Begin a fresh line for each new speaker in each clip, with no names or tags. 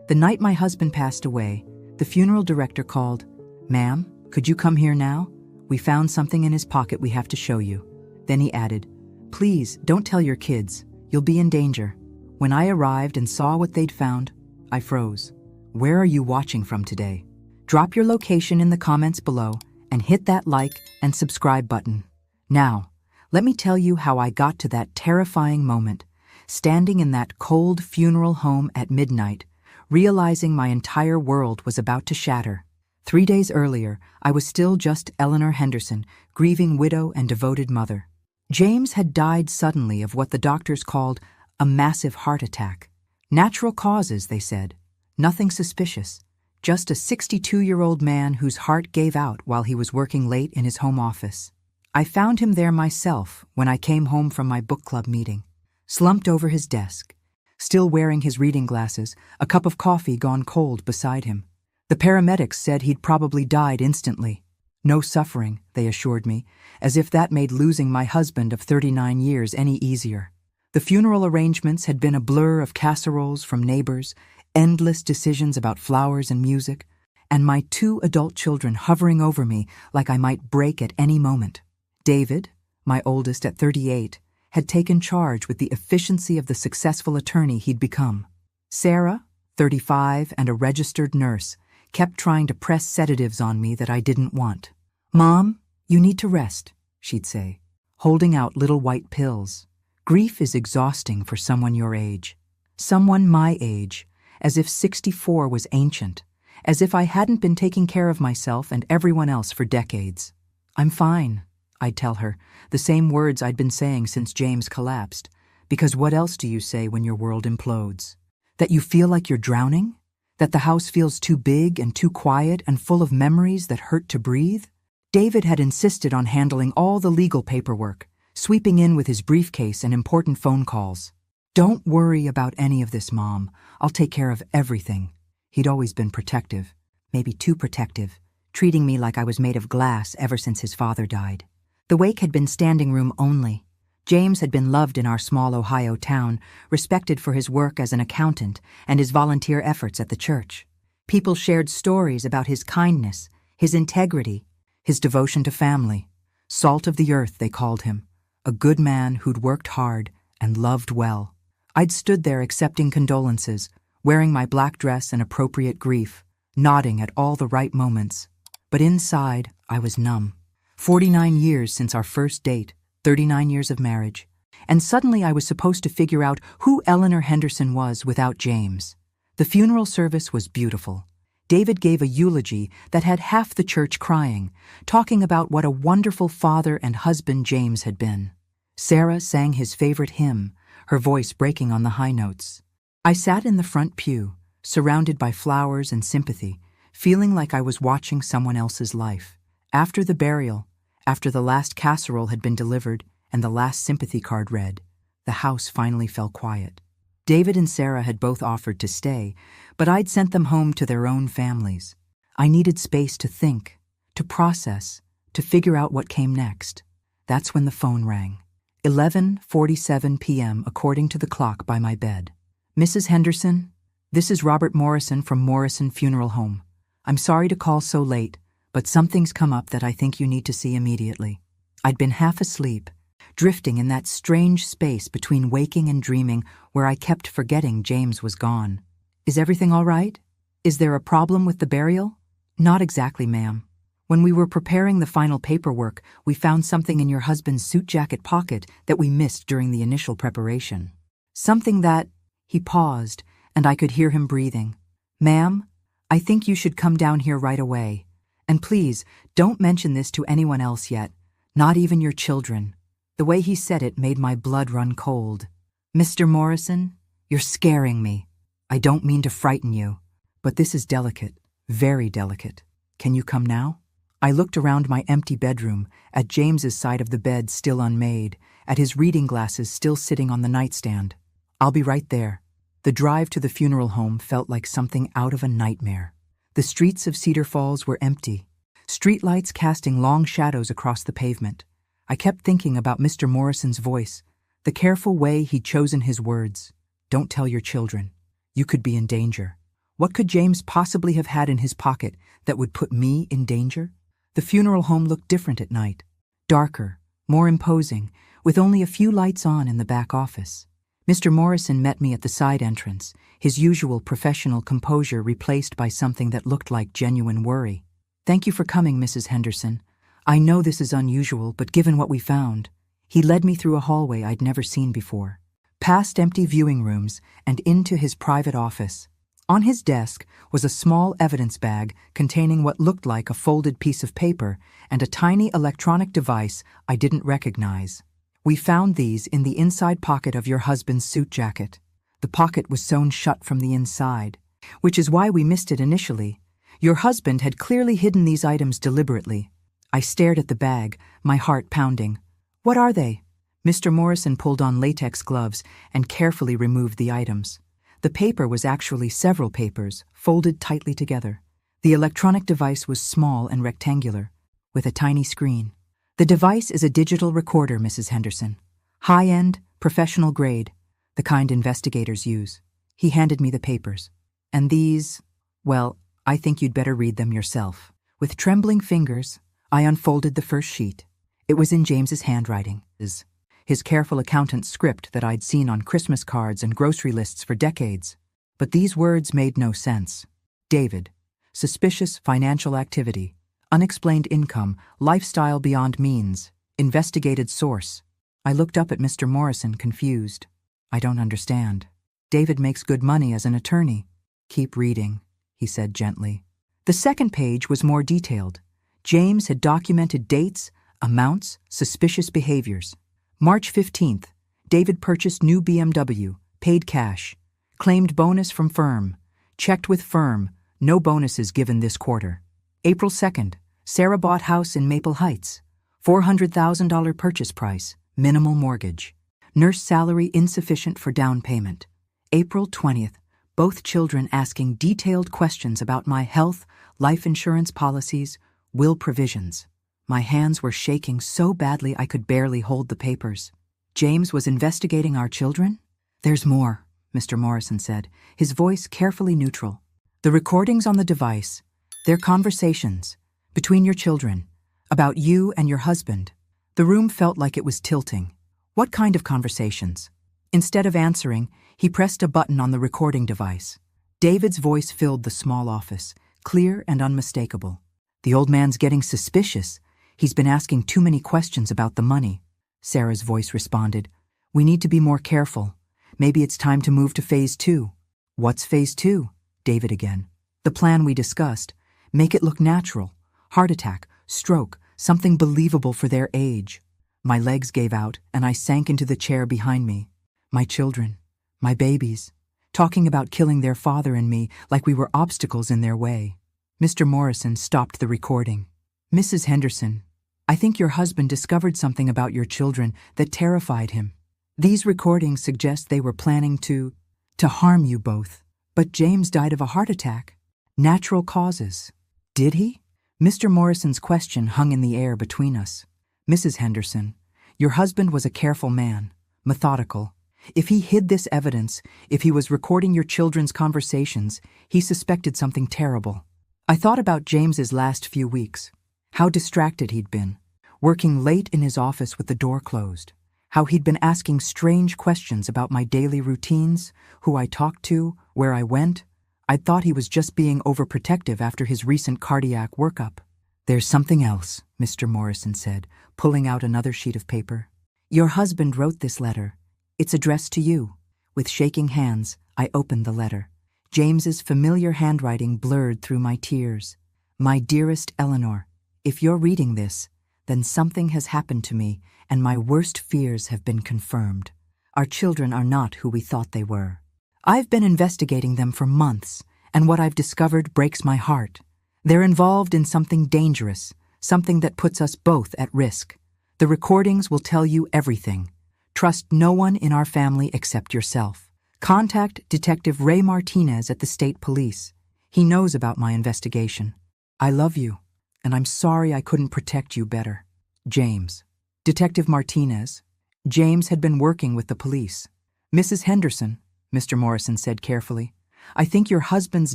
The night my husband passed away, the funeral director called. "Ma'am, could you come here now? We found something in his pocket we have to show you." Then he added, "Please, don't tell your kids. You'll be in danger." When I arrived and saw what they'd found, I froze. Where are you watching from today? Drop your location in the comments below and hit that like and subscribe button. Now, let me tell you how I got to that terrifying moment, standing in that cold funeral home at midnight, realizing my entire world was about to shatter. 3 days earlier, I was still just Eleanor Henderson, grieving widow and devoted mother. James had died suddenly of what the doctors called a massive heart attack. Natural causes, they said. Nothing suspicious. Just a 62-year-old man whose heart gave out while he was working late in his home office. I found him there myself when I came home from my book club meeting, slumped over his desk, still wearing his reading glasses, a cup of coffee gone cold beside him. The paramedics said he'd probably died instantly. No suffering, they assured me, as if that made losing my husband of 39 years any easier. The funeral arrangements had been a blur of casseroles from neighbors, endless decisions about flowers and music, and my 2 adult children hovering over me like I might break at any moment. David, my oldest at 38, had taken charge with the efficiency of the successful attorney he'd become. Sarah, 35 and a registered nurse, kept trying to press sedatives on me that I didn't want. "Mom, you need to rest," she'd say, holding out little white pills. Grief is exhausting for someone your age. Someone my age, as if 64 was ancient, as if I hadn't been taking care of myself and everyone else for decades. "I'm fine," I'd tell her, the same words I'd been saying since James collapsed, because what else do you say when your world implodes? That you feel like you're drowning? That the house feels too big and too quiet and full of memories that hurt to breathe? David had insisted on handling all the legal paperwork, sweeping in with his briefcase and important phone calls. "Don't worry about any of this, Mom. I'll take care of everything." He'd always been protective, maybe too protective, treating me like I was made of glass ever since his father died. The wake had been standing room only. James had been loved in our small Ohio town, respected for his work as an accountant and his volunteer efforts at the church. People shared stories about his kindness, his integrity, his devotion to family. Salt of the earth, they called him. A good man who'd worked hard and loved well. I'd stood there accepting condolences, wearing my black dress and appropriate grief, nodding at all the right moments. But inside, I was numb. 49 years since our first date, 39 years of marriage, and suddenly I was supposed to figure out who Eleanor Henderson was without James. The funeral service was beautiful. David gave a eulogy that had half the church crying, talking about what a wonderful father and husband James had been. Sarah sang his favorite hymn, her voice breaking on the high notes. I sat in the front pew, surrounded by flowers and sympathy, feeling like I was watching someone else's life. After the burial, after the last casserole had been delivered and the last sympathy card read, the house finally fell quiet. David and Sarah had both offered to stay, but I'd sent them home to their own families. I needed space to think, to process, to figure out what came next. That's when the phone rang. 11:47 p.m. according to the clock by my bed. "Mrs. Henderson, this is Robert Morrison from Morrison Funeral Home. I'm sorry to call so late, but something's come up that I think you need to see immediately." I'd been half asleep, drifting in that strange space between waking and dreaming where I kept forgetting James was gone. "Is everything all right? Is there a problem with the burial?" "Not exactly, ma'am. When we were preparing the final paperwork, we found something in your husband's suit jacket pocket that we missed during the initial preparation. Something that—" He paused, and I could hear him breathing. "Ma'am, I think you should come down here right away. And please, don't mention this to anyone else yet, not even your children." The way he said it made my blood run cold. "Mr. Morrison, you're scaring me. I don't mean to frighten you, but this is delicate, very delicate. Can you come now?" I looked around my empty bedroom, at James's side of the bed still unmade, at his reading glasses still sitting on the nightstand. "I'll be right there." The drive to the funeral home felt like something out of a nightmare. The streets of Cedar Falls were empty, streetlights casting long shadows across the pavement. I kept thinking about Mr. Morrison's voice, the careful way he'd chosen his words. "Don't tell your children. You could be in danger." What could James possibly have had in his pocket that would put me in danger? The funeral home looked different at night. Darker, more imposing, with only a few lights on in the back office. Mr. Morrison met me at the side entrance, his usual professional composure replaced by something that looked like genuine worry. "Thank you for coming, Mrs. Henderson. I know this is unusual, but given what we found..." He led me through a hallway I'd never seen before, past empty viewing rooms and into his private office. On his desk was a small evidence bag containing what looked like a folded piece of paper and a tiny electronic device I didn't recognize. "We found these in the inside pocket of your husband's suit jacket. The pocket was sewn shut from the inside, which is why we missed it initially. Your husband had clearly hidden these items deliberately." I stared at the bag, my heart pounding. "What are they?" Mr. Morrison pulled on latex gloves and carefully removed the items. The paper was actually several papers, folded tightly together. The electronic device was small and rectangular, with a tiny screen. "The device is a digital recorder, Mrs. Henderson. High-end, professional grade, the kind investigators use." He handed me the papers. "And these, well, I think you'd better read them yourself." With trembling fingers, I unfolded the first sheet. It was in James's handwriting, his careful accountant's script that I'd seen on Christmas cards and grocery lists for decades. But these words made no sense. David, suspicious financial activity, unexplained income, lifestyle beyond means, investigated source. I looked up at Mr. Morrison, confused. "I don't understand." "David makes good money as an attorney." "Keep reading," he said gently. The second page was more detailed. James had documented dates, amounts, suspicious behaviors. March 15th, David purchased new BMW, paid cash, claimed bonus from firm, checked with firm, no bonuses given this quarter. April 2nd, Sarah bought house in Maple Heights, $400,000 purchase price, minimal mortgage. Nurse salary insufficient for down payment. April 20th, both children asking detailed questions about my health, life insurance policies, will provisions. My hands were shaking so badly I could barely hold the papers. James was investigating our children? "There's more," Mr. Morrison said, his voice carefully neutral. "The recordings on the device, their conversations, between your children, about you and your husband." The room felt like it was tilting. "What kind of conversations?" Instead of answering, he pressed a button on the recording device. David's voice filled the small office, clear and unmistakable. "The old man's getting suspicious. He's been asking too many questions about the money." Sarah's voice responded. "We need to be more careful. Maybe it's time to move to phase 2. "What's phase 2? David again. "The plan we discussed. Make it look natural. Heart attack, stroke, something believable for their age." My legs gave out and I sank into the chair behind me. My children, my babies, talking about killing their father and me like we were obstacles in their way. Mr. Morrison stopped the recording. "Mrs. Henderson, I think your husband discovered something about your children that terrified him. These recordings suggest they were planning to harm you both. But James died of a heart attack. Natural causes." "Did he?" Mr. Morrison's question hung in the air between us. "Mrs. Henderson, your husband was a careful man, methodical. If he hid this evidence, if he was recording your children's conversations, he suspected something terrible." I thought about James's last few weeks. How distracted he'd been, working late in his office with the door closed. How he'd been asking strange questions about my daily routines, who I talked to, where I went. I'd thought he was just being overprotective after his recent cardiac workup. "There's something else," Mr. Morrison said, pulling out another sheet of paper. "Your husband wrote this letter. It's addressed to you." With shaking hands, I opened the letter. James's familiar handwriting blurred through my tears. "My dearest Eleanor, if you're reading this, then something has happened to me and my worst fears have been confirmed. Our children are not who we thought they were. I've been investigating them for months, and what I've discovered breaks my heart. They're involved in something dangerous, something that puts us both at risk. The recordings will tell you everything. Trust no one in our family except yourself. Contact Detective Ray Martinez at the state police. He knows about my investigation. I love you, and I'm sorry I couldn't protect you better. James." Detective Martinez. James had been working with the police. "Mrs. Henderson," Mr. Morrison said carefully, I think your husband's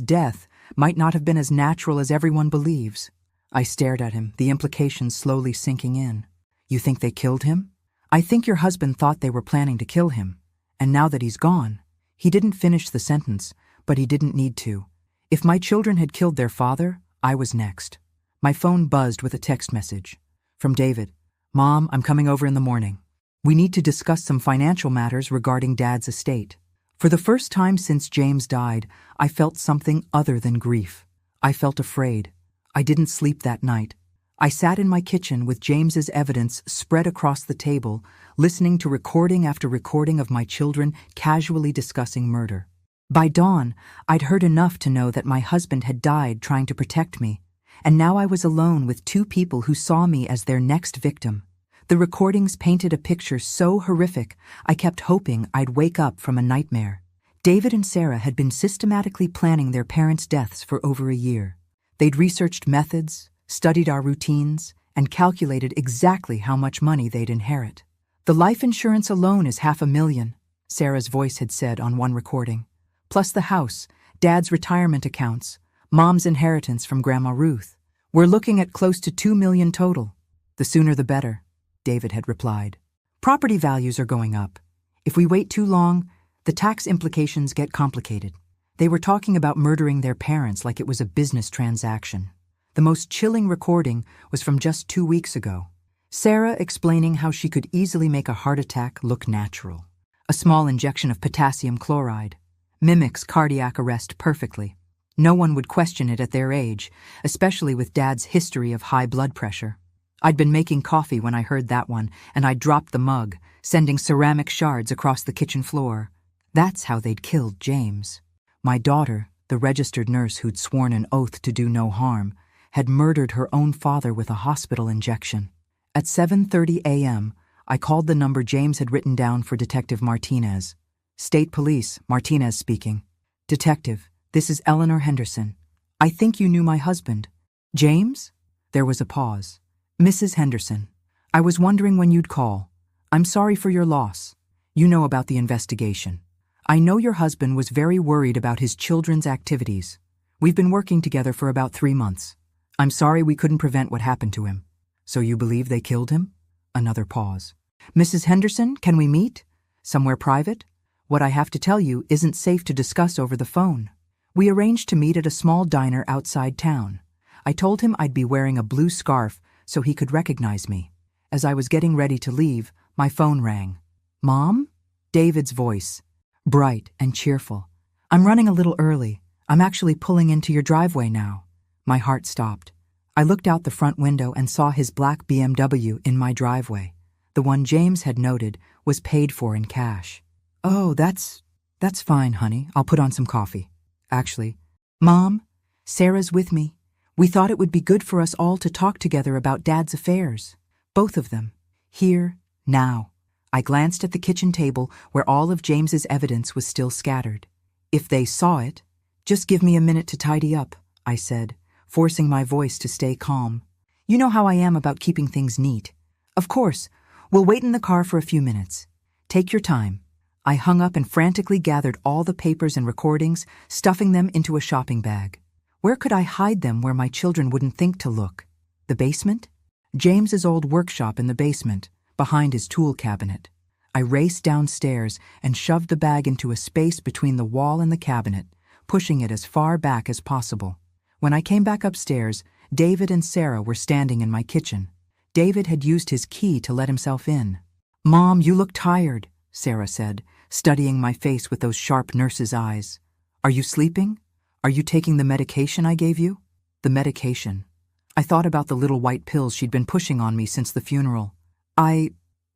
death might not have been as natural as everyone believes. I stared at him, the implications slowly sinking in. You think they killed him? I think your husband thought they were planning to kill him. And now that he's gone, he didn't finish the sentence, but he didn't need to. If my children had killed their father, I was next. My phone buzzed with a text message. From David. Mom, I'm coming over in the morning. We need to discuss some financial matters regarding Dad's estate. For the first time since James died, I felt something other than grief. I felt afraid. I didn't sleep that night. I sat in my kitchen with James's evidence spread across the table, listening to recording after recording of my children casually discussing murder. By dawn, I'd heard enough to know that my husband had died trying to protect me, and now I was alone with two people who saw me as their next victim. The recordings painted a picture so horrific, I kept hoping I'd wake up from a nightmare. David and Sarah had been systematically planning their parents' deaths for over a year. They'd researched methods, studied our routines, and calculated exactly how much money they'd inherit. The life insurance alone is $500,000, Sarah's voice had said on one recording. Plus the house, Dad's retirement accounts, Mom's inheritance from Grandma Ruth. We're looking at close to $2 million total. The sooner the better, David had replied. Property values are going up. If we wait too long, the tax implications get complicated. They were talking about murdering their parents like it was a business transaction. The most chilling recording was from just 2 weeks ago. Sarah explaining how she could easily make a heart attack look natural. A small injection of potassium chloride mimics cardiac arrest perfectly. No one would question it at their age, especially with Dad's history of high blood pressure. I'd been making coffee when I heard that one, and I dropped the mug, sending ceramic shards across the kitchen floor. That's how they'd killed James. My daughter, the registered nurse who'd sworn an oath to do no harm, had murdered her own father with a hospital injection. At 7:30 a.m., I called the number James had written down for Detective Martinez. State Police, Martinez speaking. Detective, this is Eleanor Henderson. I think you knew my husband. James? There was a pause. Mrs. Henderson, I was wondering when you'd call. I'm sorry for your loss. You know about the investigation. I know your husband was very worried about his children's activities. We've been working together for about 3 months. I'm sorry we couldn't prevent what happened to him. So you believe they killed him? Another pause. Mrs. Henderson, can we meet? Somewhere private? What I have to tell you isn't safe to discuss over the phone. We arranged to meet at a small diner outside town. I told him I'd be wearing a blue scarf so he could recognize me. As I was getting ready to leave, my phone rang. Mom? David's voice, bright and cheerful. I'm running a little early. I'm actually pulling into your driveway now. My heart stopped. I looked out the front window and saw his black BMW in my driveway. The one James had noted was paid for in cash. Oh, that's fine, honey. I'll put on some coffee. Actually, Mom, Sarah's with me. We thought it would be good for us all to talk together about Dad's affairs. Both of them. Here, now. I glanced at the kitchen table where all of James's evidence was still scattered. If they saw it, just give me a minute to tidy up, I said, forcing my voice to stay calm. You know how I am about keeping things neat. Of course, we'll wait in the car for a few minutes. Take your time. I hung up and frantically gathered all the papers and recordings, stuffing them into a shopping bag. Where could I hide them where my children wouldn't think to look? The basement? James's old workshop in the basement, behind his tool cabinet. I raced downstairs and shoved the bag into a space between the wall and the cabinet, pushing it as far back as possible. When I came back upstairs, David and Sarah were standing in my kitchen. David had used his key to let himself in. Mom, you look tired, Sarah said, studying my face with those sharp nurse's eyes. Are you sleeping? Are you taking the medication I gave you? The medication. I thought about the little white pills she'd been pushing on me since the funeral.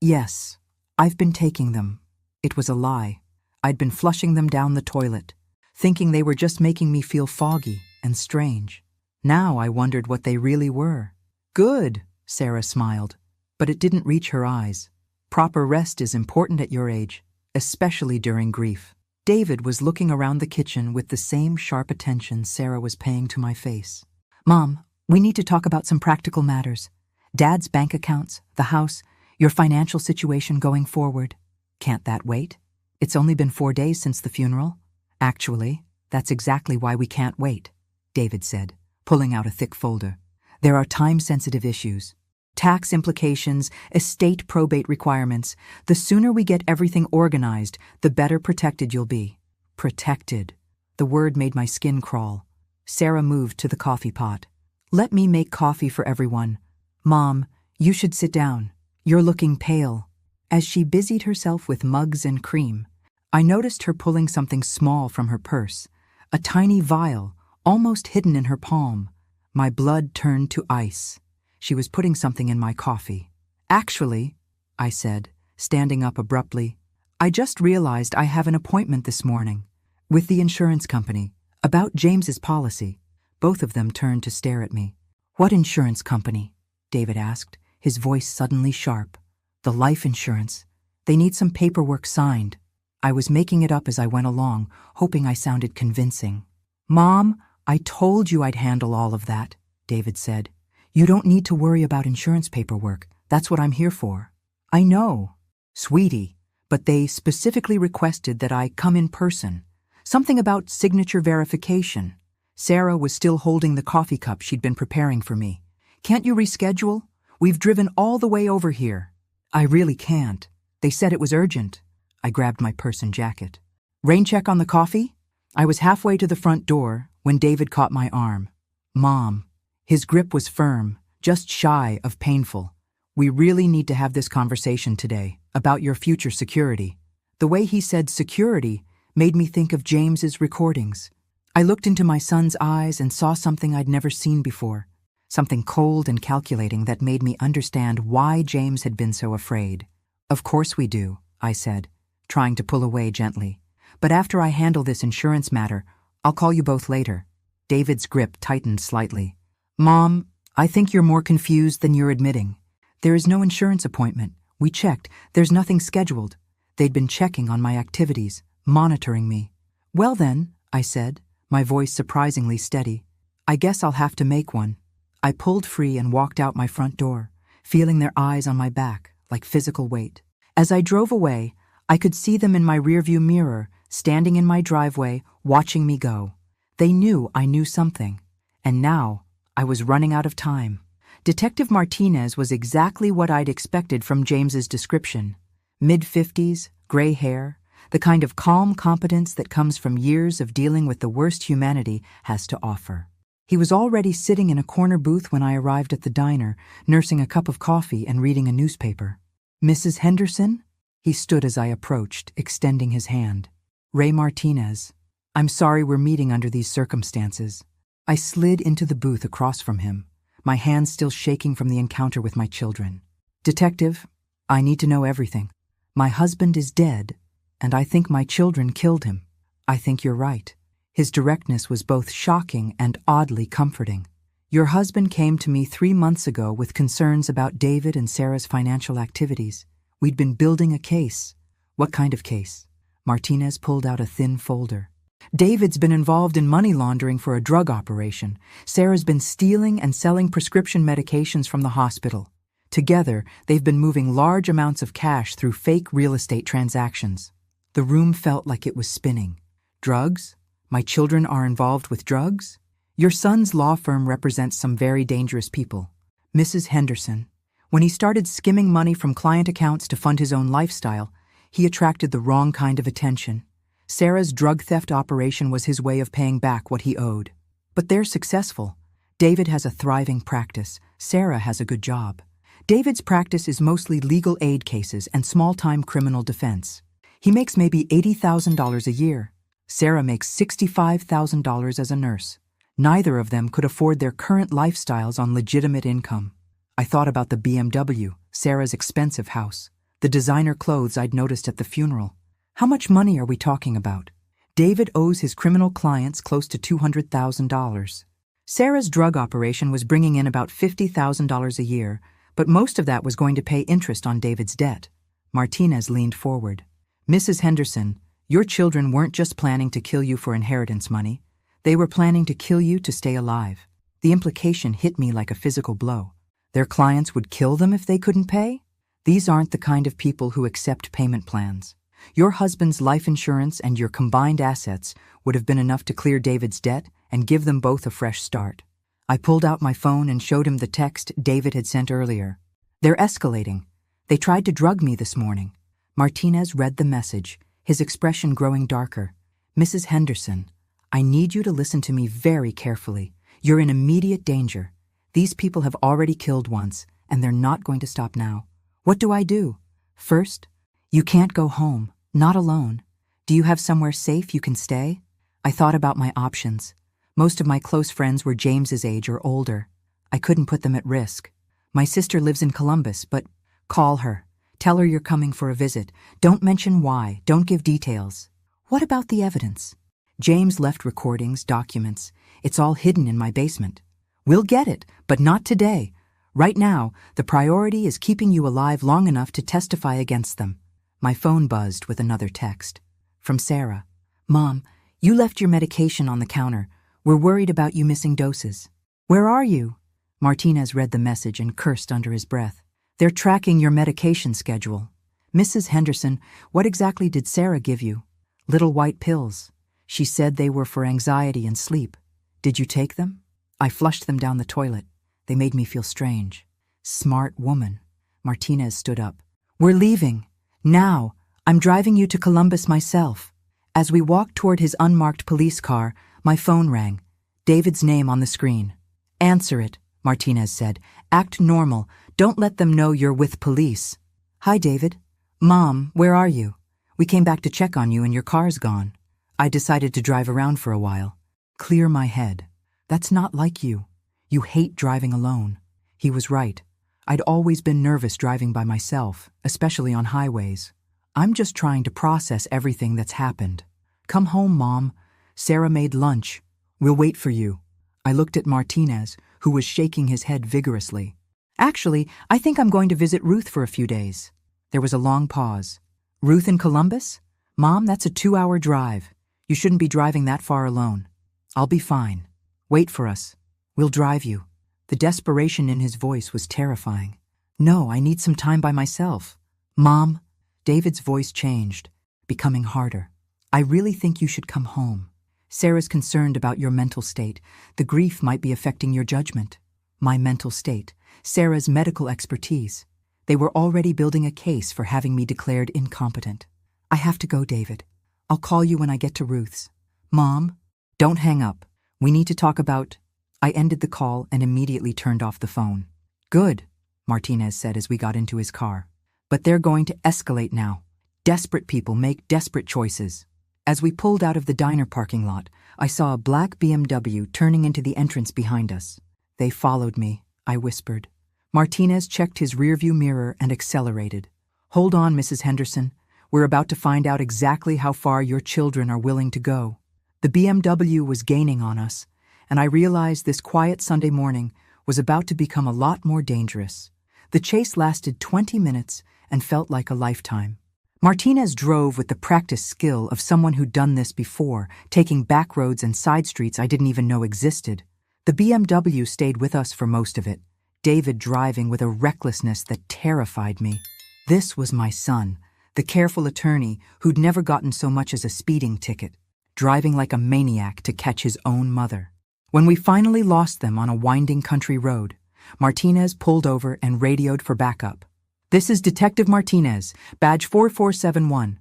Yes, I've been taking them. It was a lie. I'd been flushing them down the toilet, thinking they were just making me feel foggy and strange. Now I wondered what they really were. Good, Sarah smiled, but it didn't reach her eyes. Proper rest is important at your age, especially during grief. David was looking around the kitchen with the same sharp attention Sarah was paying to my face. Mom, we need to talk about some practical matters. Dad's bank accounts, the house, your financial situation going forward. Can't that wait? It's only been 4 days since the funeral. Actually, That's exactly why we can't wait, David said, pulling out a thick folder. There are time-sensitive issues. Tax implications, estate probate requirements. The sooner we get everything organized, the better protected you'll be. Protected. The word made my skin crawl. Sarah moved to the coffee pot. Let me make coffee for everyone. Mom, you should sit down. You're looking pale. As she busied herself with mugs and cream, I noticed her pulling something small from her purse, a tiny vial, almost hidden in her palm. My blood turned to ice. She was putting something in my coffee. Actually, I said, standing up abruptly, I just realized I have an appointment this morning with the insurance company about James's policy. Both of them turned to stare at me. What insurance company? David asked, his voice suddenly sharp. The life insurance. They need some paperwork signed. I was making it up as I went along, hoping I sounded convincing. Mom, I told you I'd handle all of that, David said. You don't need to worry about insurance paperwork. That's what I'm here for. I know, sweetie, but they specifically requested that I come in person. Something about signature verification. Sarah was still holding the coffee cup she'd been preparing for me. Can't you reschedule? We've driven all the way over here. I really can't. They said it was urgent. I grabbed my purse and jacket. Rain check on the coffee? I was halfway to the front door when David caught my arm. Mom. His grip was firm, just shy of painful. We really need to have this conversation today about your future security. The way he said security made me think of James's recordings. I looked into my son's eyes and saw something I'd never seen before. Something cold and calculating that made me understand why James had been so afraid. Of course we do, I said, trying to pull away gently. But after I handle this insurance matter, I'll call you both later. David's grip tightened slightly. Mom, I think you're more confused than you're admitting. There is no insurance appointment. We checked. There's nothing scheduled. They'd been checking on my activities, monitoring me. Well then, I said, my voice surprisingly steady. I guess I'll have to make one. I pulled free and walked out my front door, feeling their eyes on my back, like physical weight. As I drove away, I could see them in my rearview mirror, standing in my driveway, watching me go. They knew I knew something. And now, I was running out of time. Detective Martinez was exactly what I'd expected from James's description. Mid-50s, gray hair, the kind of calm competence that comes from years of dealing with the worst humanity has to offer. He was already sitting in a corner booth when I arrived at the diner, nursing a cup of coffee and reading a newspaper. Mrs. Henderson? He stood as I approached, extending his hand. Ray Martinez. I'm sorry we're meeting under these circumstances. I slid into the booth across from him, my hands still shaking from the encounter with my children. Detective, I need to know everything. My husband is dead, and I think my children killed him. I think you're right. His directness was both shocking and oddly comforting. Your husband came to me 3 months ago with concerns about David and Sarah's financial activities. We'd been building a case. What kind of case? Martinez pulled out a thin folder. David's been involved in money laundering for a drug operation. Sarah's been stealing and selling prescription medications from the hospital. Together, they've been moving large amounts of cash through fake real estate transactions. The room felt like it was spinning. Drugs? My children are involved with drugs? Your son's law firm represents some very dangerous people. Mrs. Henderson. When he started skimming money from client accounts to fund his own lifestyle, he attracted the wrong kind of attention. Sarah's drug theft operation was his way of paying back what he owed. But they're successful. David has a thriving practice. Sarah has a good job. David's practice is mostly legal aid cases and small-time criminal defense. He makes maybe $80,000 a year. Sarah makes $65,000 as a nurse. Neither of them could afford their current lifestyles on legitimate income. I thought about the BMW, Sarah's expensive house, the designer clothes I'd noticed at the funeral. How much money are we talking about? David owes his criminal clients close to $200,000. Sarah's drug operation was bringing in about $50,000 a year, but most of that was going to pay interest on David's debt. Martinez leaned forward. Mrs. Henderson, your children weren't just planning to kill you for inheritance money. They were planning to kill you to stay alive. The implication hit me like a physical blow. Their clients would kill them if they couldn't pay? These aren't the kind of people who accept payment plans. Your husband's life insurance and your combined assets would have been enough to clear David's debt and give them both a fresh start. I pulled out my phone and showed him the text David had sent earlier. They're escalating. They tried to drug me this morning. Martinez read the message, his expression growing darker. Mrs. Henderson, I need you to listen to me very carefully. You're in immediate danger. These people have already killed once, and they're not going to stop now. What do I do? First, you can't go home, not alone. Do you have somewhere safe you can stay? I thought about my options. Most of my close friends were James's age or older. I couldn't put them at risk. My sister lives in Columbus, but call her. Tell her you're coming for a visit. Don't mention why. Don't give details. What about the evidence? James left recordings, documents. It's all hidden in my basement. We'll get it, but not today. Right now, the priority is keeping you alive long enough to testify against them. My phone buzzed with another text. From Sarah. Mom, you left your medication on the counter. We're worried about you missing doses. Where are you? Martinez read the message and cursed under his breath. They're tracking your medication schedule. Mrs. Henderson, what exactly did Sarah give you? Little white pills. She said they were for anxiety and sleep. Did you take them? I flushed them down the toilet. They made me feel strange. Smart woman. Martinez stood up. We're leaving. Now. I'm driving you to Columbus myself. As we walked toward his unmarked police car, my phone rang. David's name on the screen. Answer it, Martinez said. Act normal. Don't let them know you're with police. Hi, David. Mom, where are you? We came back to check on you and your car's gone. I decided to drive around for a while. Clear my head. That's not like you. You hate driving alone. He was right. I'd always been nervous driving by myself, especially on highways. I'm just trying to process everything that's happened. Come home, Mom. Sarah made lunch. We'll wait for you. I looked at Martinez, who was shaking his head vigorously. Actually, I think I'm going to visit Ruth for a few days. There was a long pause. Ruth in Columbus? Mom, that's a 2-hour drive. You shouldn't be driving that far alone. I'll be fine. Wait for us. We'll drive you. The desperation in his voice was terrifying. No, I need some time by myself. Mom, David's voice changed, becoming harder. I really think you should come home. Sarah's concerned about your mental state. The grief might be affecting your judgment. My mental state. Sarah's medical expertise. They were already building a case for having me declared incompetent. I have to go, David. I'll call you when I get to Ruth's. Mom, don't hang up. We need to talk about... I ended the call and immediately turned off the phone. Good, Martinez said as we got into his car. But they're going to escalate now. Desperate people make desperate choices. As we pulled out of the diner parking lot, I saw a black BMW turning into the entrance behind us. They followed me, I whispered. Martinez checked his rearview mirror and accelerated. Hold on, Mrs. Henderson. We're about to find out exactly how far your children are willing to go. The BMW was gaining on us, and I realized this quiet Sunday morning was about to become a lot more dangerous. The chase lasted 20 minutes and felt like a lifetime. Martinez drove with the practiced skill of someone who'd done this before, taking back roads and side streets I didn't even know existed. The BMW stayed with us for most of it, David driving with a recklessness that terrified me. This was my son, the careful attorney who'd never gotten so much as a speeding ticket, driving like a maniac to catch his own mother. When we finally lost them on a winding country road, Martinez pulled over and radioed for backup. This is Detective Martinez, badge 4471.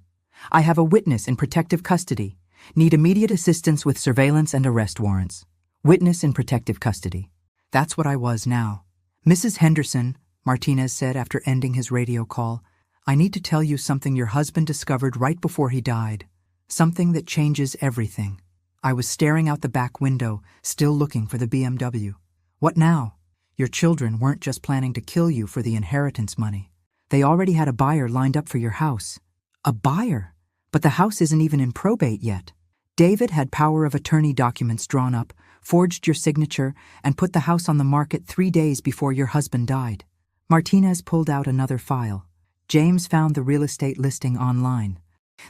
I have a witness in protective custody. Need immediate assistance with surveillance and arrest warrants. Witness in protective custody. That's what I was now. Mrs. Henderson, Martinez said after ending his radio call, I need to tell you something your husband discovered right before he died. Something that changes everything. I was staring out the back window, still looking for the BMW. What now? Your children weren't just planning to kill you for the inheritance money. They already had a buyer lined up for your house. A buyer? But the house isn't even in probate yet. David had power of attorney documents drawn up, forged your signature, and put the house on the market 3 days before your husband died. Martinez pulled out another file. James found the real estate listing online.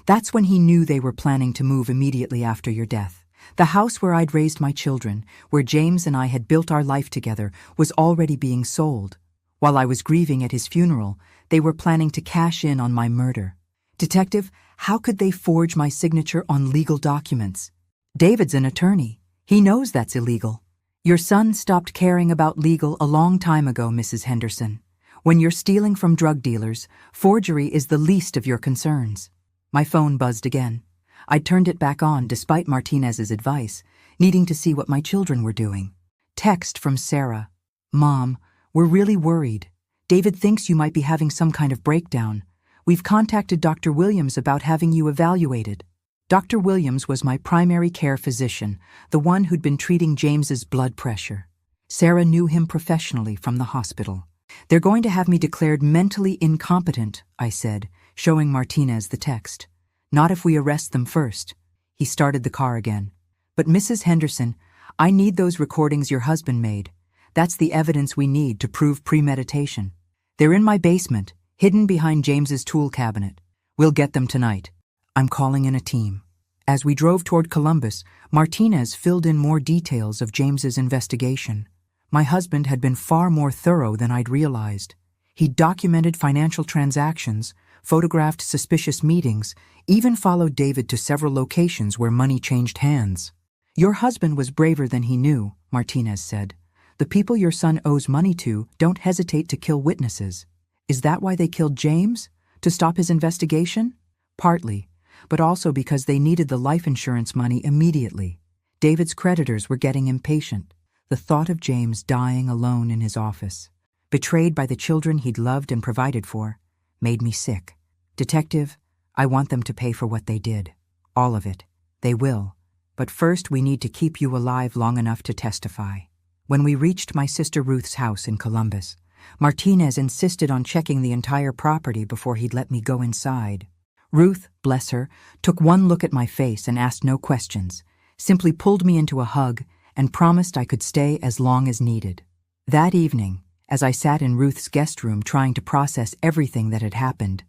That's when he knew they were planning to move immediately after your death. The house where I'd raised my children, where James and I had built our life together, was already being sold. While I was grieving at his funeral, they were planning to cash in on my murder. Detective, How could they forge my signature on legal documents? David's an attorney. He knows that's illegal. Your son stopped caring about legal a long time ago, Mrs. Henderson. When you're stealing from drug dealers, forgery is the least of your concerns. My phone buzzed again. I'd turned it back on despite Martinez's advice, needing to see what my children were doing. Text from Sarah. Mom, we're really worried. David thinks you might be having some kind of breakdown. We've contacted Dr. Williams about having you evaluated. Dr. Williams was my primary care physician, the one who'd been treating James's blood pressure. Sarah knew him professionally from the hospital. They're going to have me declared mentally incompetent, I said, showing Martinez the text. Not if we arrest them first. He started the car again. But Mrs. Henderson, I need those recordings your husband made. That's the evidence we need to prove premeditation. They're in my basement, hidden behind James's tool cabinet. We'll get them tonight. I'm calling in a team. As we drove toward Columbus, Martinez filled in more details of James's investigation. My husband had been far more thorough than I'd realized. He'd documented financial transactions, photographed suspicious meetings, even followed David to several locations where money changed hands. Your husband was braver than he knew, Martinez said. The people your son owes money to don't hesitate to kill witnesses. Is that why they killed James? To stop his investigation? Partly, but also because they needed the life insurance money immediately. David's creditors were getting impatient. The thought of James dying alone in his office, betrayed by the children he'd loved and provided for, made me sick. Detective, I want them to pay for what they did. All of it. They will. But first we need to keep you alive long enough to testify. When we reached my sister Ruth's house in Columbus, Martinez insisted on checking the entire property before he'd let me go inside. Ruth, bless her, took one look at my face and asked no questions, simply pulled me into a hug and promised I could stay as long as needed. That evening, as I sat in Ruth's guest room trying to process everything that had happened,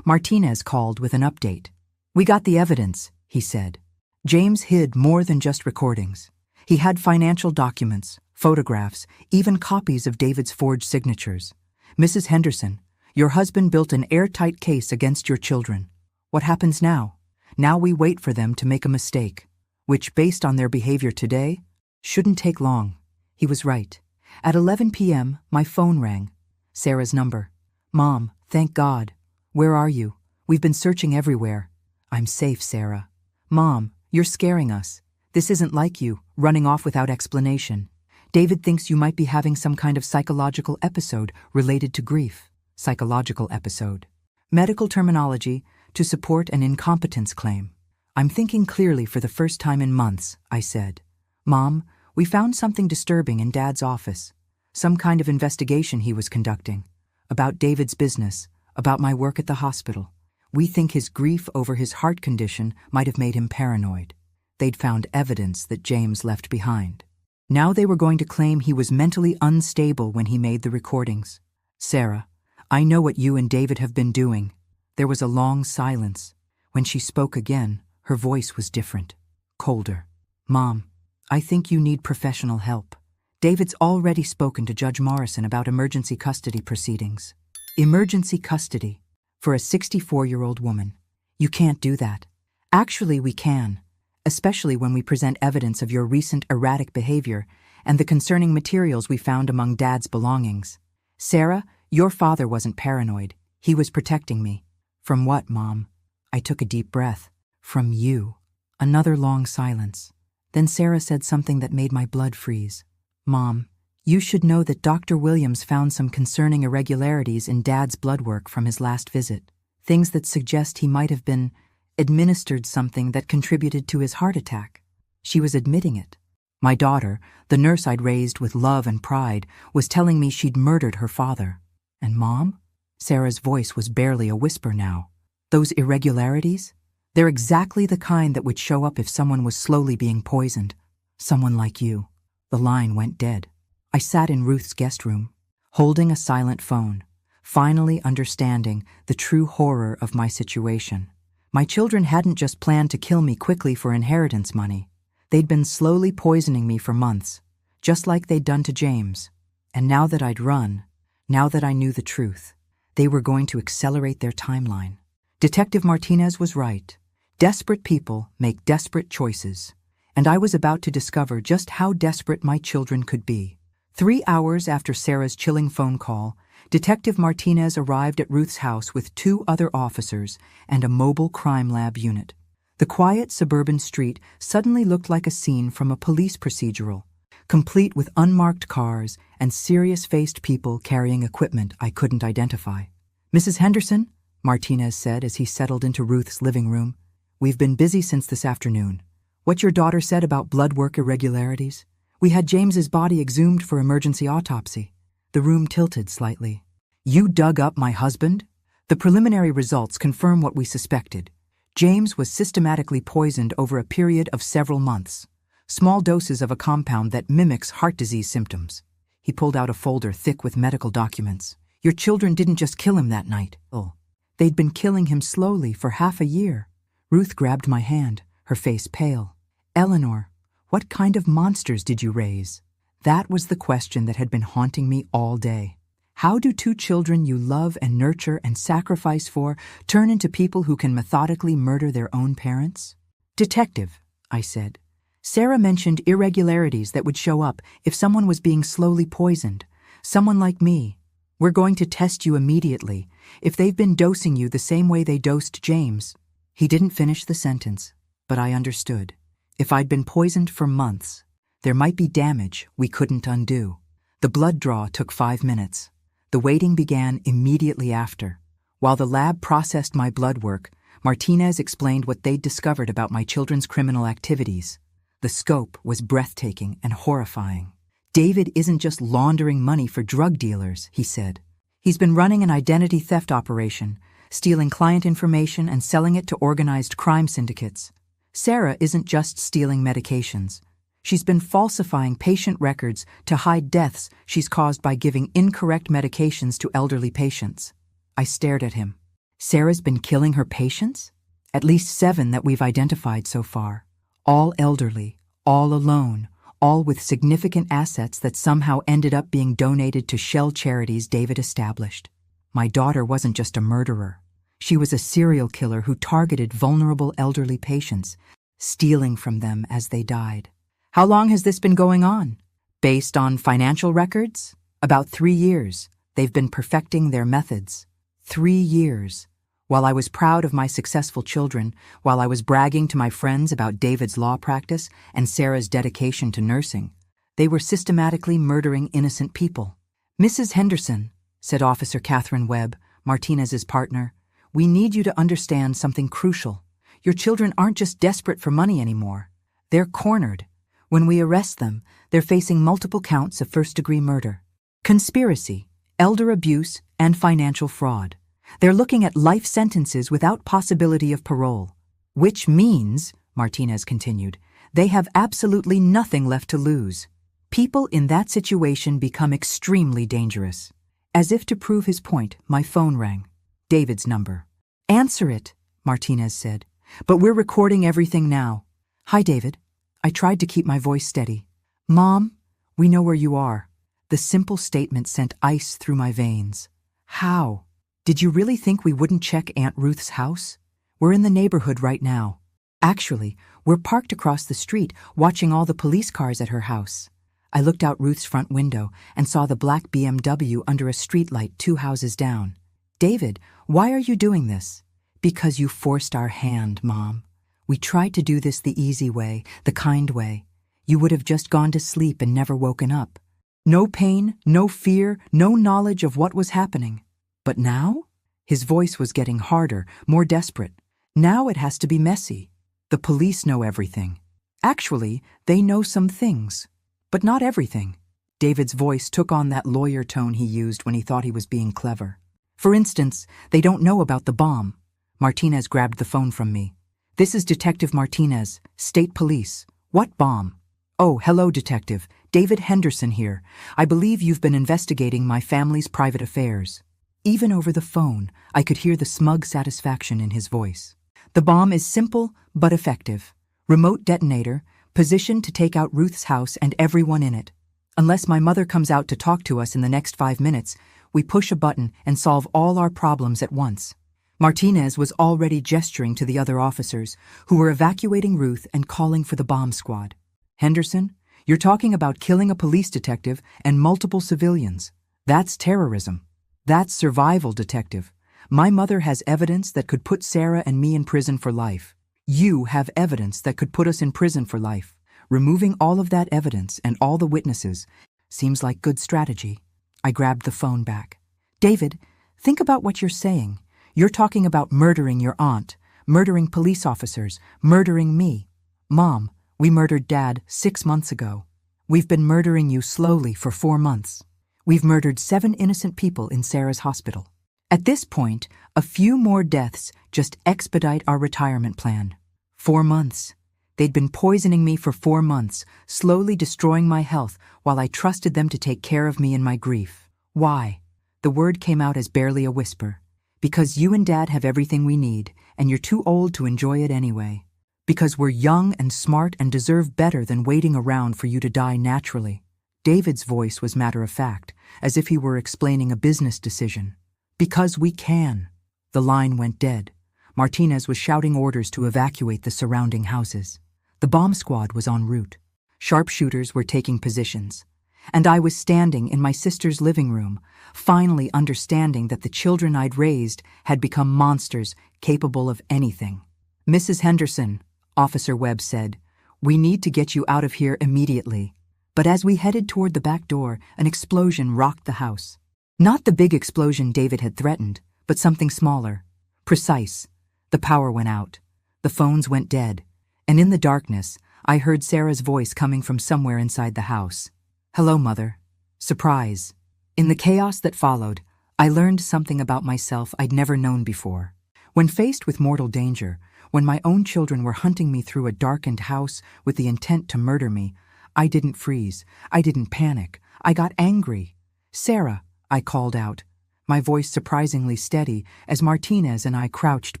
Martinez called with an update. We got the evidence, he said. James hid more than just recordings. He had financial documents, photographs, even copies of David's forged signatures. Mrs. Henderson, your husband built an airtight case against your children. What happens now? Now we wait for them to make a mistake, which, based on their behavior today, shouldn't take long. He was right. At 11 p.m., my phone rang. Sarah's number. Mom, thank God. Where are you? We've been searching everywhere. I'm safe, Sarah. Mom, you're scaring us. This isn't like you, running off without explanation. David thinks you might be having some kind of psychological episode related to grief. Psychological episode. Medical terminology to support an incompetence claim. I'm thinking clearly for the first time in months, I said. Mom, we found something disturbing in Dad's office. Some kind of investigation he was conducting. About David's business, about my work at the hospital. We think his grief over his heart condition might have made him paranoid. They'd found evidence that James left behind. Now they were going to claim he was mentally unstable when he made the recordings. Sarah, I know what you and David have been doing. There was a long silence. When she spoke again, her voice was different, colder. Mom, I think you need professional help. David's already spoken to Judge Morrison about emergency custody proceedings. Emergency custody for a 64-year-old woman. You can't do that. Actually, we can, especially when we present evidence of your recent erratic behavior and the concerning materials we found among Dad's belongings. Sarah, your father wasn't paranoid. He was protecting me. From what, Mom? I took a deep breath. From you. Another long silence. Then Sarah said something that made my blood freeze. Mom, you should know that Dr. Williams found some concerning irregularities in Dad's blood work from his last visit. Things that suggest he might have been administered something that contributed to his heart attack. She was admitting it. My daughter, the nurse I'd raised with love and pride, was telling me she'd murdered her father. And Mom? Sarah's voice was barely a whisper now. Those irregularities? They're exactly the kind that would show up if someone was slowly being poisoned. Someone like you. The line went dead. I sat in Ruth's guest room, holding a silent phone, finally understanding the true horror of my situation. My children hadn't just planned to kill me quickly for inheritance money. They'd been slowly poisoning me for months, just like they'd done to James. And now that I'd run, now that I knew the truth, they were going to accelerate their timeline. Detective Martinez was right. Desperate people make desperate choices. And I was about to discover just how desperate my children could be. 3 hours after Sarah's chilling phone call, Detective Martinez arrived at Ruth's house with 2 other officers and a mobile crime lab unit. The quiet suburban street suddenly looked like a scene from a police procedural, complete with unmarked cars and serious-faced people carrying equipment I couldn't identify. "Mrs. Henderson," Martinez said as he settled into Ruth's living room, "we've been busy since this afternoon. What your daughter said about blood work irregularities? We had James's body exhumed for emergency autopsy." The room tilted slightly. "You dug up my husband?" "The preliminary results confirm what we suspected. James was systematically poisoned over a period of several months. Small doses of a compound that mimics heart disease symptoms." He pulled out a folder thick with medical documents. "Your children didn't just kill him that night. Oh, they'd been killing him slowly for half a year." Ruth grabbed my hand, her face pale. "Eleanor, what kind of monsters did you raise?" That was the question that had been haunting me all day. How do 2 children you love and nurture and sacrifice for turn into people who can methodically murder their own parents? "Detective," I said, "Sarah mentioned irregularities that would show up if someone was being slowly poisoned. Someone like me. We're going to test you immediately if they've been dosing you the same way they dosed James." He didn't finish the sentence, but I understood. If I'd been poisoned for months, there might be damage we couldn't undo. The blood draw took 5 minutes. The waiting began immediately after. While the lab processed my blood work, Martinez explained what they'd discovered about my children's criminal activities. The scope was breathtaking and horrifying. "David isn't just laundering money for drug dealers," he said. "He's been running an identity theft operation, stealing client information and selling it to organized crime syndicates. Sarah isn't just stealing medications. She's been falsifying patient records to hide deaths she's caused by giving incorrect medications to elderly patients." I stared at him. "Sarah's been killing her patients?" "At least 7 that we've identified so far. All elderly, all alone, all with significant assets that somehow ended up being donated to shell charities David established. My daughter wasn't just a murderer. She was a serial killer who targeted vulnerable elderly patients, stealing from them as they died." "How long has this been going on?" "Based on financial records? About 3 years. They've been perfecting their methods. 3 years. While I was proud of my successful children, while I was bragging to my friends about David's law practice and Sarah's dedication to nursing, they were systematically murdering innocent people." "Mrs. Henderson," said Officer Catherine Webb, Martinez's partner, "we need you to understand something crucial. Your children aren't just desperate for money anymore. They're cornered. When we arrest them, they're facing multiple counts of first-degree murder, conspiracy, elder abuse, and financial fraud. They're looking at life sentences without possibility of parole. Which means," Martinez continued, "they have absolutely nothing left to lose. People in that situation become extremely dangerous." As if to prove his point, my phone rang. David's number. "Answer it," Martinez said. "But we're recording everything now." "Hi, David." I tried to keep my voice steady. "Mom, we know where you are." The simple statement sent ice through my veins. "How? Did you really think we wouldn't check Aunt Ruth's house? We're in the neighborhood right now. Actually, we're parked across the street, watching all the police cars at her house." I looked out Ruth's front window and saw the black BMW under a streetlight 2 houses down. "David, why are you doing this?" "Because you forced our hand, Mom. We tried to do this the easy way, the kind way. You would have just gone to sleep and never woken up. No pain, no fear, no knowledge of what was happening. But now?" His voice was getting harder, more desperate. "Now it has to be messy. The police know everything. Actually, they know some things, but not everything." David's voice took on that lawyer tone he used when he thought he was being clever. "For instance, they don't know about the bomb." Martinez grabbed the phone from me. "This is Detective Martinez, State Police. What bomb?" "Oh, hello, Detective. David Henderson here. I believe you've been investigating my family's private affairs." Even over the phone, I could hear the smug satisfaction in his voice. "The bomb is simple but effective. Remote detonator, positioned to take out Ruth's house and everyone in it. Unless my mother comes out to talk to us in the next 5 minutes, we push a button and solve all our problems at once. Martinez was already gesturing to the other officers, who were evacuating Ruth and calling for the bomb squad. Henderson, you're talking about killing a police detective and multiple civilians. That's terrorism. That's survival, detective. My mother has evidence that could put Sarah and me in prison for life. You have evidence that could put us in prison for life. Removing all of that evidence and all the witnesses seems like good strategy. I grabbed the phone back. David, think about what you're saying. You're talking about murdering your aunt, murdering police officers, murdering me. Mom, we murdered Dad 6 months ago. We've been murdering you slowly for 4 months. We've murdered 7 innocent people in Sarah's hospital. At this point, a few more deaths just expedite our retirement plan. 4 months. They'd been poisoning me for 4 months, slowly destroying my health while I trusted them to take care of me in my grief. Why? The word came out as barely a whisper. Because you and Dad have everything we need, and you're too old to enjoy it anyway. Because we're young and smart and deserve better than waiting around for you to die naturally. David's voice was matter-of-fact, as if he were explaining a business decision. Because we can. The line went dead. Martinez was shouting orders to evacuate the surrounding houses. The bomb squad was en route. Sharpshooters were taking positions. And I was standing in my sister's living room, finally understanding that the children I'd raised had become monsters capable of anything. Mrs. Henderson, Officer Webb said, we need to get you out of here immediately. But as we headed toward the back door, an explosion rocked the house. Not the big explosion David had threatened, but something smaller. Precise. The power went out. The phones went dead. And in the darkness, I heard Sarah's voice coming from somewhere inside the house. Hello, Mother. Surprise. In the chaos that followed, I learned something about myself I'd never known before. When faced with mortal danger, when my own children were hunting me through a darkened house with the intent to murder me, I didn't freeze. I didn't panic. I got angry. Sarah, I called out, my voice surprisingly steady as Martinez and I crouched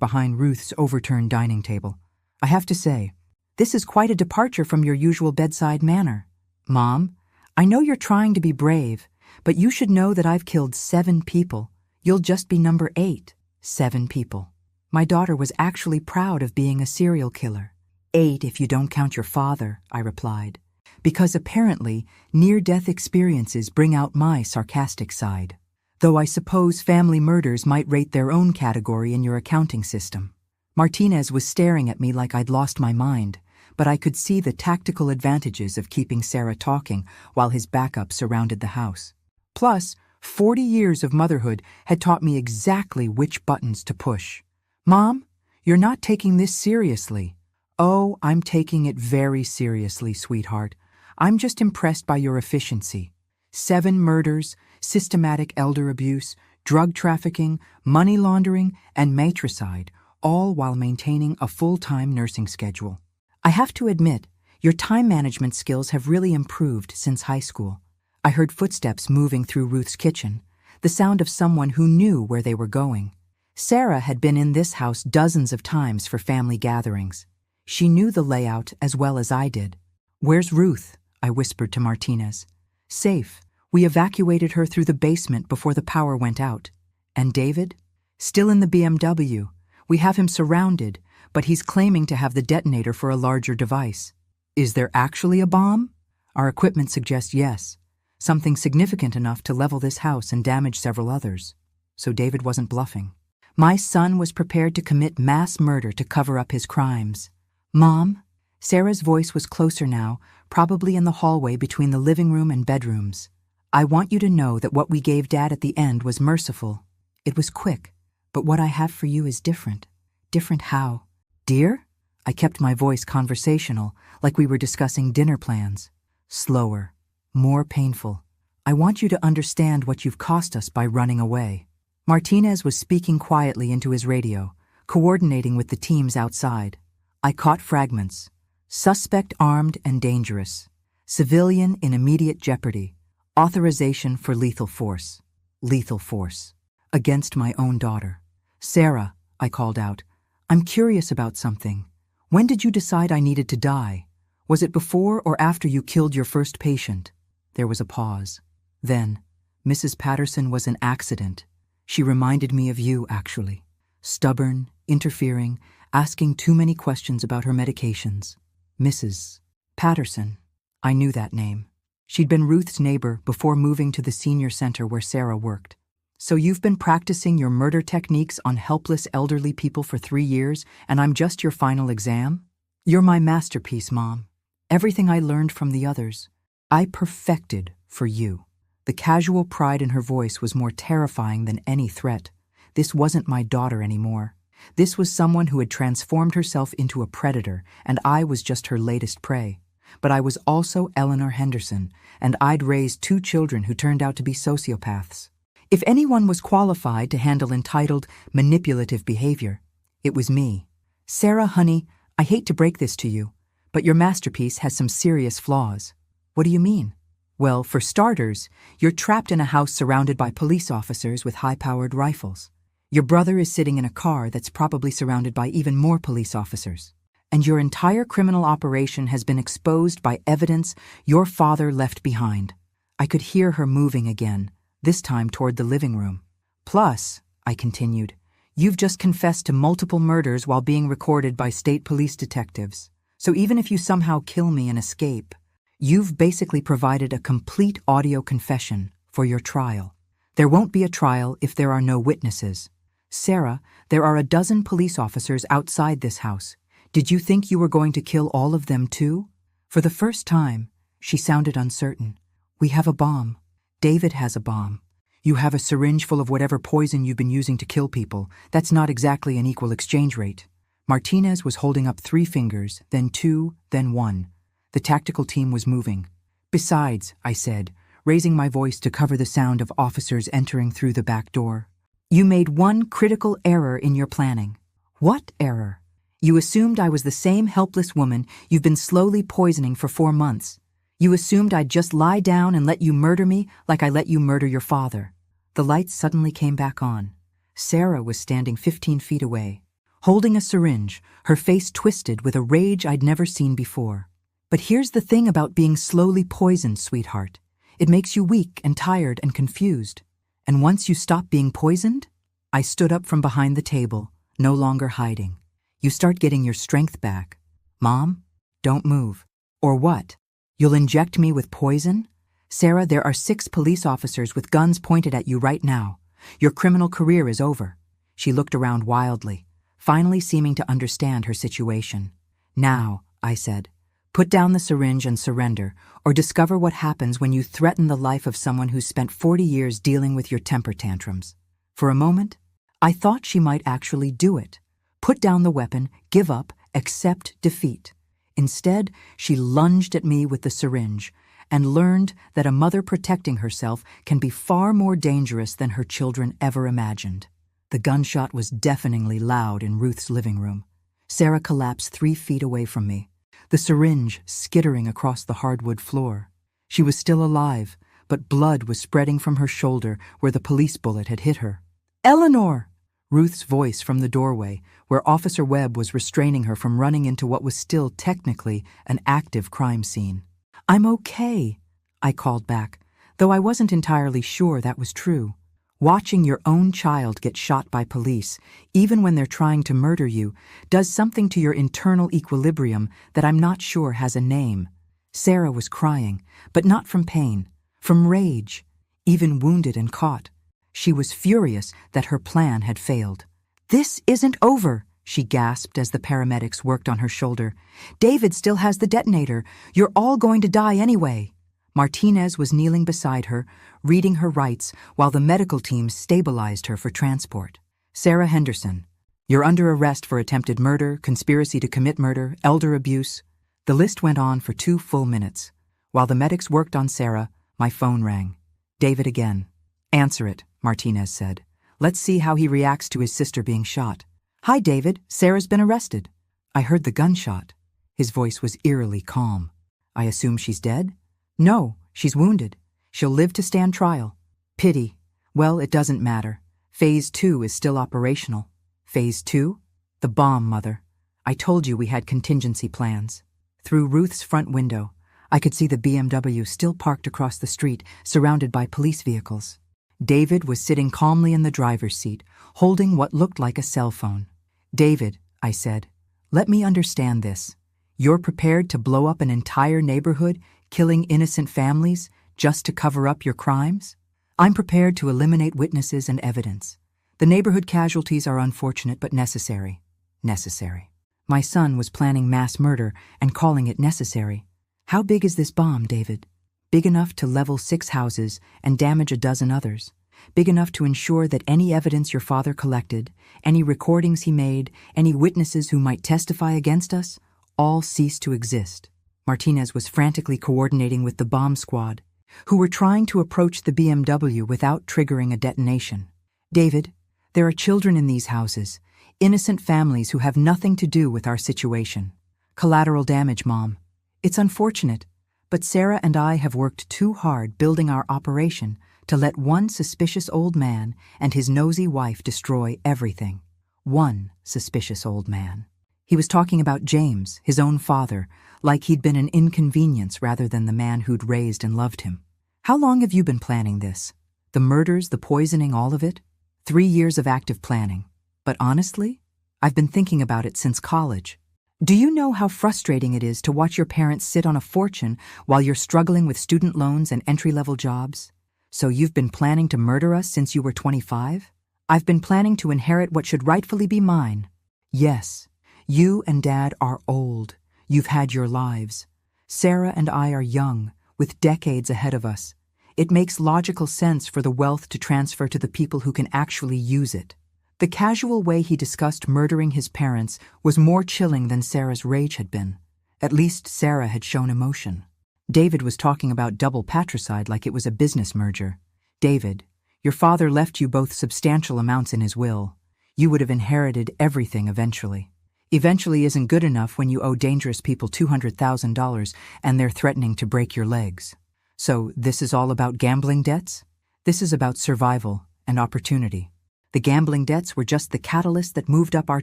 behind Ruth's overturned dining table. I have to say, this is quite a departure from your usual bedside manner. Mom, I know you're trying to be brave, but you should know that I've killed 7 people. You'll just be number 8. 7 people. My daughter was actually proud of being a serial killer. 8 if you don't count your father, I replied. Because apparently, near-death experiences bring out my sarcastic side. Though I suppose family murders might rate their own category in your accounting system. Martinez was staring at me like I'd lost my mind, but I could see the tactical advantages of keeping Sarah talking while his backup surrounded the house. Plus, 40 years of motherhood had taught me exactly which buttons to push. Mom, you're not taking this seriously. Oh, I'm taking it very seriously, sweetheart. I'm just impressed by your efficiency. 7 murders, systematic elder abuse, drug trafficking, money laundering, and matricide, all while maintaining a full-time nursing schedule. I have to admit, your time management skills have really improved since high school. I heard footsteps moving through Ruth's kitchen, the sound of someone who knew where they were going. Sarah had been in this house dozens of times for family gatherings. She knew the layout as well as I did. Where's Ruth? I whispered to Martinez. Safe. We evacuated her through the basement before the power went out. And David? Still in the BMW. We have him surrounded, but he's claiming to have the detonator for a larger device. Is there actually a bomb? Our equipment suggests yes. Something significant enough to level this house and damage several others. So David wasn't bluffing. My son was prepared to commit mass murder to cover up his crimes. Mom? Sarah's voice was closer now, probably in the hallway between the living room and bedrooms. I want you to know that what we gave Dad at the end was merciful. It was quick, but what I have for you is different. Different how? Dear? I kept my voice conversational, like we were discussing dinner plans. Slower. More painful. I want you to understand what you've cost us by running away. Martinez was speaking quietly into his radio, coordinating with the teams outside. I caught fragments. Suspect armed and dangerous. Civilian in immediate jeopardy. Authorization for lethal force. Lethal force. Against my own daughter. Sarah, I called out, I'm curious about something. When did you decide I needed to die? Was it before or after you killed your first patient? There was a pause. Then, Mrs. Patterson was an accident. She reminded me of you, actually. Stubborn, interfering, asking too many questions about her medications. Mrs. Patterson. I knew that name. She'd been Ruth's neighbor before moving to the senior center where Sarah worked. So you've been practicing your murder techniques on helpless elderly people for 3 years, and I'm just your final exam? You're my masterpiece, Mom. Everything I learned from the others, I perfected for you. The casual pride in her voice was more terrifying than any threat. This wasn't my daughter anymore. This was someone who had transformed herself into a predator, and I was just her latest prey. But I was also Eleanor Henderson, and I'd raised 2 children who turned out to be sociopaths. If anyone was qualified to handle entitled, manipulative behavior, it was me. Sarah, honey, I hate to break this to you, but your masterpiece has some serious flaws. What do you mean? Well, for starters, you're trapped in a house surrounded by police officers with high-powered rifles. Your brother is sitting in a car that's probably surrounded by even more police officers. And your entire criminal operation has been exposed by evidence your father left behind. I could hear her moving again, this time toward the living room. Plus, I continued, you've just confessed to multiple murders while being recorded by state police detectives. So even if you somehow kill me and escape, you've basically provided a complete audio confession for your trial. There won't be a trial if there are no witnesses. Sarah, there are a dozen police officers outside this house. Did you think you were going to kill all of them too? For the first time, she sounded uncertain. We have a bomb. David has a bomb. You have a syringe full of whatever poison you've been using to kill people. That's not exactly an equal exchange rate. Martinez was holding up 3 fingers, then 2, then 1. The tactical team was moving. Besides, I said, raising my voice to cover the sound of officers entering through the back door, you made one critical error in your planning. What error? You assumed I was the same helpless woman you've been slowly poisoning for 4 months. You assumed I'd just lie down and let you murder me like I let you murder your father. The lights suddenly came back on. Sarah was standing 15 feet away, holding a syringe, her face twisted with a rage I'd never seen before. But here's the thing about being slowly poisoned, sweetheart. It makes you weak and tired and confused. And once you stop being poisoned, I stood up from behind the table, no longer hiding. You start getting your strength back. Mom, don't move. Or what? You'll inject me with poison? Sarah, there are 6 police officers with guns pointed at you right now. Your criminal career is over. She looked around wildly, finally seeming to understand her situation. Now, I said, put down the syringe and surrender, or discover what happens when you threaten the life of someone who's spent 40 years dealing with your temper tantrums. For a moment, I thought she might actually do it. Put down the weapon, give up, accept defeat. Instead, she lunged at me with the syringe and learned that a mother protecting herself can be far more dangerous than her children ever imagined. The gunshot was deafeningly loud in Ruth's living room. Sarah collapsed 3 feet away from me, the syringe skittering across the hardwood floor. She was still alive, but blood was spreading from her shoulder where the police bullet had hit her. Eleanor! Ruth's voice from the doorway, where Officer Webb was restraining her from running into what was still technically an active crime scene. I'm okay, I called back, though I wasn't entirely sure that was true. Watching your own child get shot by police, even when they're trying to murder you, does something to your internal equilibrium that I'm not sure has a name. Sarah was crying, but not from pain, from rage, even wounded and caught. She was furious that her plan had failed. This isn't over, she gasped as the paramedics worked on her shoulder. David still has the detonator. You're all going to die anyway. Martinez was kneeling beside her, reading her rights while the medical team stabilized her for transport. Sarah Henderson, you're under arrest for attempted murder, conspiracy to commit murder, elder abuse. The list went on for 2 full minutes. While the medics worked on Sarah, my phone rang. David again. Answer it, Martinez said. Let's see how he reacts to his sister being shot. Hi, David. Sarah's been arrested. I heard the gunshot. His voice was eerily calm. I assume she's dead? No, she's wounded. She'll live to stand trial. Pity. Well, it doesn't matter. Phase 2 is still operational. Phase 2? The bomb, Mother. I told you we had contingency plans. Through Ruth's front window, I could see the BMW still parked across the street, surrounded by police vehicles. David was sitting calmly in the driver's seat, holding what looked like a cell phone. "David," I said, "let me understand this. You're prepared to blow up an entire neighborhood, killing innocent families, just to cover up your crimes?" "I'm prepared to eliminate witnesses and evidence. The neighborhood casualties are unfortunate but necessary." Necessary. My son was planning mass murder and calling it necessary. How big is this bomb, David? Big enough to level 6 houses and damage a dozen others. Big enough to ensure that any evidence your father collected, any recordings he made, any witnesses who might testify against us, all cease to exist. Martinez was frantically coordinating with the bomb squad, who were trying to approach the BMW without triggering a detonation. "David, there are children in these houses, innocent families who have nothing to do with our situation. Collateral damage, Mom. It's unfortunate, but Sarah and I have worked too hard building our operation to let one suspicious old man and his nosy wife destroy everything." One suspicious old man. He was talking about James, his own father, like he'd been an inconvenience rather than the man who'd raised and loved him. "How long have you been planning this? The murders, the poisoning, all of it?" 3 years of active planning. But honestly, I've been thinking about it since college. Do you know how frustrating it is to watch your parents sit on a fortune while you're struggling with student loans and entry-level jobs? So you've been planning to murder us since you were 25? I've been planning to inherit what should rightfully be mine. Yes, you and Dad are old. You've had your lives. Sarah and I are young, with decades ahead of us. It makes logical sense for the wealth to transfer to the people who can actually use it. The casual way he discussed murdering his parents was more chilling than Sarah's rage had been. At least Sarah had shown emotion. David was talking about double patricide like it was a business merger. "David, your father left you both substantial amounts in his will. You would have inherited everything eventually. Eventually isn't good enough when you owe dangerous people $200,000 and they're threatening to break your legs. So this is all about gambling debts? This is about survival and opportunity. The gambling debts were just the catalyst that moved up our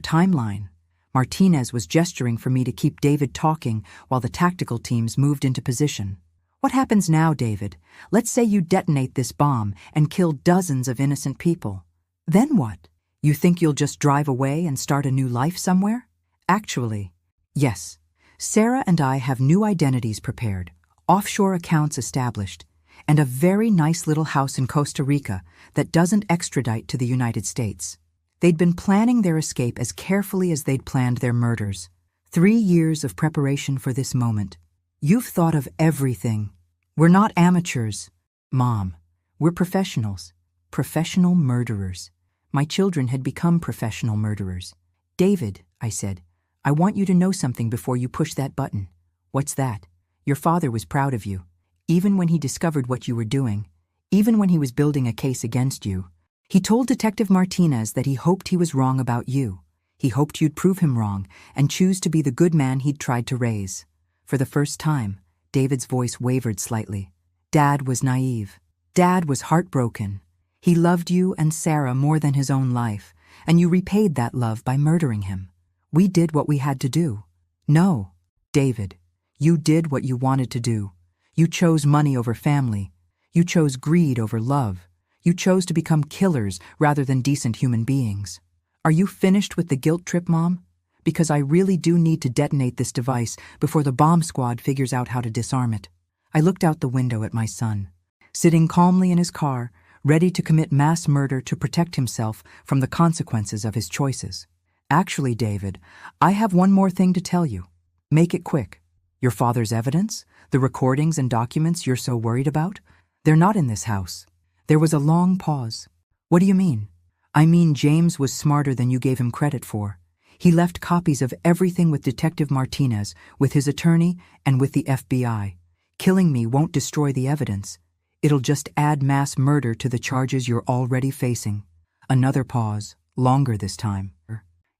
timeline." Martinez was gesturing for me to keep David talking while the tactical teams moved into position. "What happens now, David? Let's say you detonate this bomb and kill dozens of innocent people. Then what? You think you'll just drive away and start a new life somewhere?" "Actually, yes. Sarah and I have new identities prepared, offshore accounts established, and a very nice little house in Costa Rica that doesn't extradite to the United States. They'd been planning their escape as carefully as they'd planned their murders. 3 years of preparation for this moment. You've thought of everything. We're not amateurs, Mom. We're professionals. Professional murderers. My children had become professional murderers." "David," I said, "I want you to know something before you push that button." "What's that?" "Your father was proud of you. Even when he discovered what you were doing, even when he was building a case against you, he told Detective Martinez that he hoped he was wrong about you. He hoped you'd prove him wrong and choose to be the good man he'd tried to raise." For the first time, David's voice wavered slightly. "Dad was naive. Dad was heartbroken. He loved you and Sarah more than his own life, and you repaid that love by murdering him. We did what we had to do." "No, David, you did what you wanted to do. You chose money over family. You chose greed over love. You chose to become killers rather than decent human beings. Are you finished with the guilt trip, Mom? Because I really do need to detonate this device before the bomb squad figures out how to disarm it." I looked out the window at my son, sitting calmly in his car, ready to commit mass murder to protect himself from the consequences of his choices. "Actually, David, I have one more thing to tell you. Make it quick. Your father's evidence, the recordings and documents you're so worried about, they're not in this house." There was a long pause. "What do you mean?" "I mean James was smarter than you gave him credit for. He left copies of everything with Detective Martinez, with his attorney, and with the FBI. Killing me won't destroy the evidence. It'll just add mass murder to the charges you're already facing." Another pause, longer this time.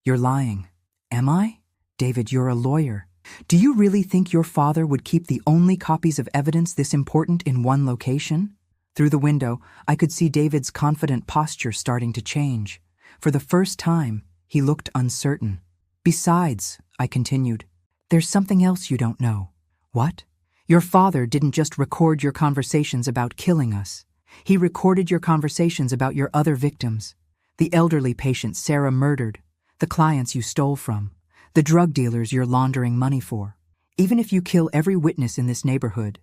"You're lying." "Am I?" "David, you're a lawyer. Do you really think your father would keep the only copies of evidence this important in one location?" Through the window, I could see David's confident posture starting to change. For the first time, he looked uncertain. "Besides," I continued, "there's something else you don't know." "What?" "Your father didn't just record your conversations about killing us. He recorded your conversations about your other victims. The elderly patient Sarah murdered, the clients you stole from, the drug dealers you're laundering money for. Even if you kill every witness in this neighborhood,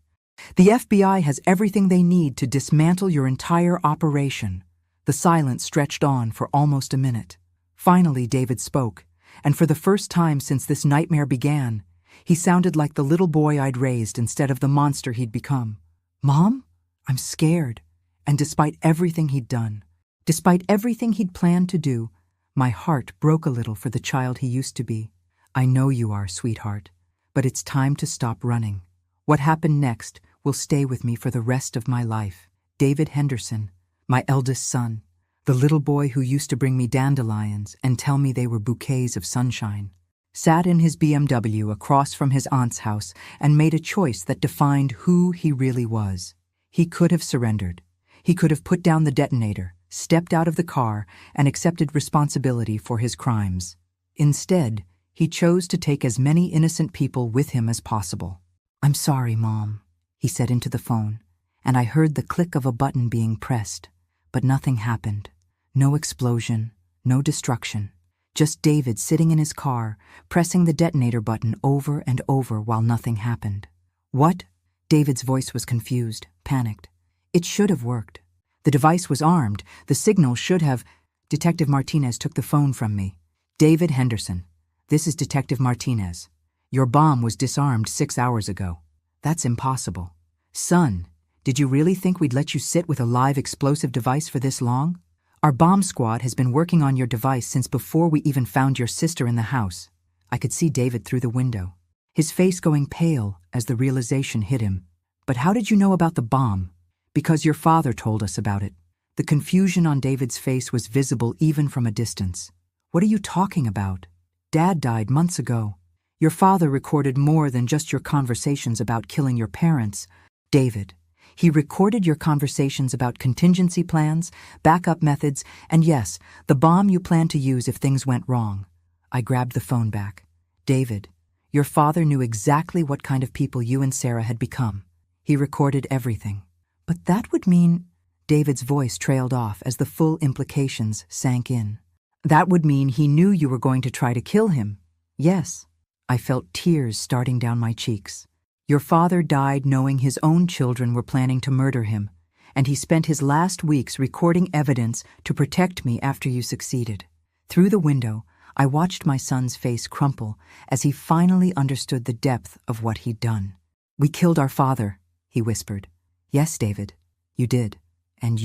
the FBI has everything they need to dismantle your entire operation. The silence stretched on for almost a minute. Finally, David spoke, and for the first time since this nightmare began, he sounded like the little boy I'd raised instead of the monster he'd become. Mom, I'm scared. And despite everything he'd done, despite everything he'd planned to do, my heart broke a little for the child he used to be. I know you are, sweetheart, but it's time to stop running. What happened next will stay with me for the rest of my life. David Henderson, my eldest son, the little boy who used to bring me dandelions and tell me they were bouquets of sunshine, sat in his BMW across from his aunt's house and made a choice that defined who he really was. He could have surrendered. He could have put down the detonator, stepped out of the car, and accepted responsibility for his crimes. Instead, he chose to take as many innocent people with him as possible. I'm sorry, Mom, he said into the phone, and I heard the click of a button being pressed, but nothing happened. No explosion, no destruction. Just David sitting in his car, pressing the detonator button over and over while nothing happened. What? David's voice was confused, panicked. It should have worked. The device was armed. The signal should have... Detective Martinez took the phone from me. David Henderson, this is Detective Martinez. Your bomb was disarmed 6 hours ago. That's impossible. Son, did you really think we'd let you sit with a live explosive device for this long? Our bomb squad has been working on your device since before we even found your sister in the house. I could see David through the window, his face going pale as the realization hit him. But how did you know about the bomb? Because your father told us about it. The confusion on David's face was visible even from a distance. What are you talking about? Dad died months ago. Your father recorded more than just your conversations about killing your parents. David, he recorded your conversations about contingency plans, backup methods, and yes, the bomb you planned to use if things went wrong. I grabbed the phone back. David, your father knew exactly what kind of people you and Sarah had become. He recorded everything. But that would mean... David's voice trailed off as the full implications sank in. That would mean he knew you were going to try to kill him. Yes. I felt tears starting down my cheeks. Your father died knowing his own children were planning to murder him, and he spent his last weeks recording evidence to protect me after you succeeded. Through the window, I watched my son's face crumple as he finally understood the depth of what he'd done. We killed our father, he whispered. Yes, David, you did. And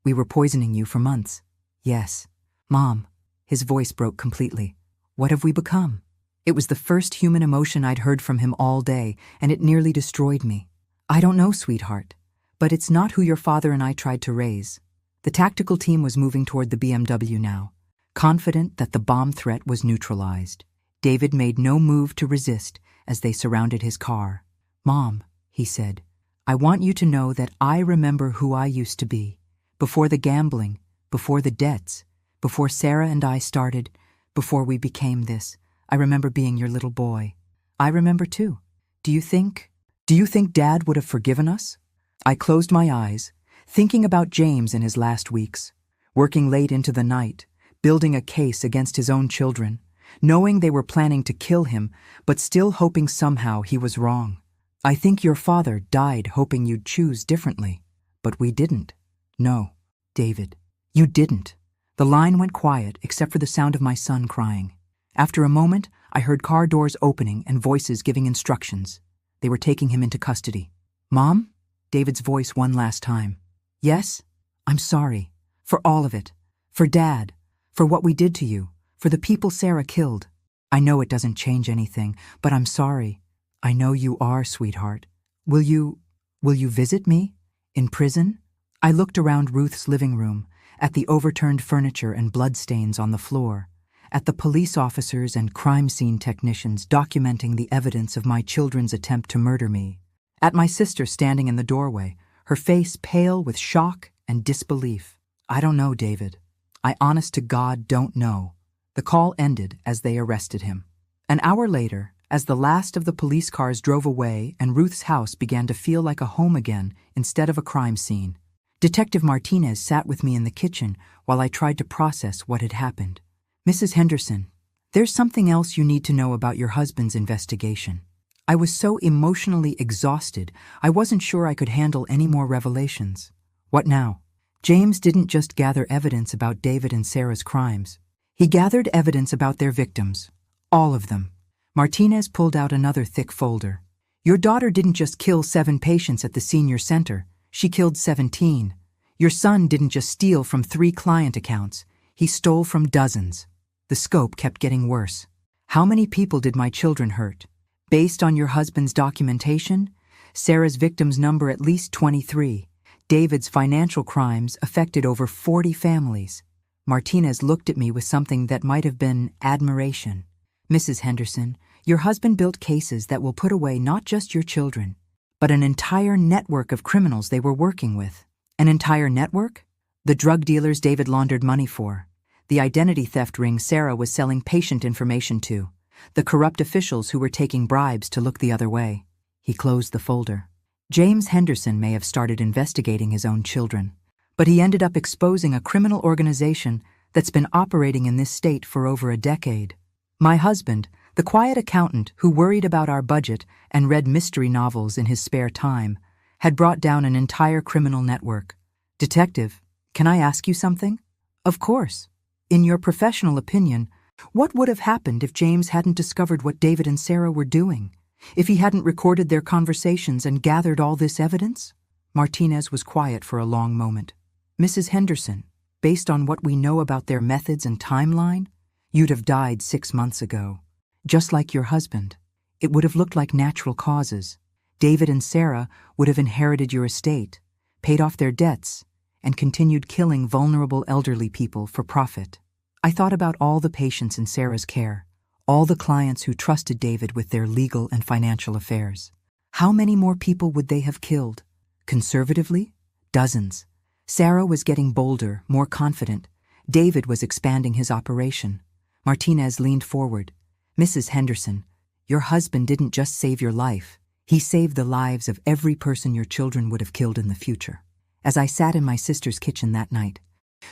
we were poisoning you for months. Yes. Mom, his voice broke completely. What have we become? It was the first human emotion I'd heard from him all day, and it nearly destroyed me. I don't know, sweetheart, but it's not who your father and I tried to raise. The tactical team was moving toward the BMW now, confident that the bomb threat was neutralized. David made no move to resist as they surrounded his car. Mom, he said, I want you to know that I remember who I used to be. Before the gambling, before the debts, before Sarah and I started, before we became this, I remember being your little boy. I remember too. Do you think Dad would have forgiven us? I closed my eyes, thinking about James in his last weeks, working late into the night, building a case against his own children, knowing they were planning to kill him, but still hoping somehow he was wrong. I think your father died hoping you'd choose differently, but we didn't. No, David, you didn't. The line went quiet except for the sound of my son crying. After a moment, I heard car doors opening and voices giving instructions. They were taking him into custody. Mom? David's voice one last time. Yes? I'm sorry. For all of it. For Dad. For what we did to you. For the people Sarah killed. I know it doesn't change anything, but I'm sorry. I know you are, sweetheart. Will you visit me? In prison? I looked around Ruth's living room, at the overturned furniture and bloodstains on the floor, at the police officers and crime scene technicians documenting the evidence of my children's attempt to murder me, at my sister standing in the doorway, her face pale with shock and disbelief. I don't know, David. I honest to God don't know. The call ended as they arrested him. An hour later, as the last of the police cars drove away and Ruth's house began to feel like a home again instead of a crime scene, Detective Martinez sat with me in the kitchen while I tried to process what had happened. Mrs. Henderson, there's something else you need to know about your husband's investigation. I was so emotionally exhausted, I wasn't sure I could handle any more revelations. What now? James didn't just gather evidence about David and Sarah's crimes. He gathered evidence about their victims. All of them. Martinez pulled out another thick folder. Your daughter didn't just kill 7 patients at the senior center. She killed 17. Your son didn't just steal from 3 client accounts. He stole from dozens. The scope kept getting worse. How many people did my children hurt? Based on your husband's documentation, Sarah's victims number at least 23. David's financial crimes affected over 40 families. Martinez looked at me with something that might have been admiration. Mrs. Henderson, your husband built cases that will put away not just your children, but an entire network of criminals they were working with. An entire network? The drug dealers David laundered money for. The identity theft ring Sarah was selling patient information to. The corrupt officials who were taking bribes to look the other way. He closed the folder. James Henderson may have started investigating his own children, but he ended up exposing a criminal organization that's been operating in this state for over a decade. My husband, the quiet accountant who worried about our budget and read mystery novels in his spare time, had brought down an entire criminal network. Detective, can I ask you something? Of course. In your professional opinion, what would have happened if James hadn't discovered what David and Sarah were doing? If he hadn't recorded their conversations and gathered all this evidence? Martinez was quiet for a long moment. Mrs. Henderson, based on what we know about their methods and timeline, you'd have died 6 months ago. Just like your husband. It would have looked like natural causes. David and Sarah would have inherited your estate, paid off their debts, and continued killing vulnerable elderly people for profit. I thought about all the patients in Sarah's care, all the clients who trusted David with their legal and financial affairs. How many more people would they have killed? Conservatively? Dozens. Sarah was getting bolder, more confident. David was expanding his operation. Martinez leaned forward. Mrs. Henderson, your husband didn't just save your life. He saved the lives of every person your children would have killed in the future. As I sat in my sister's kitchen that night,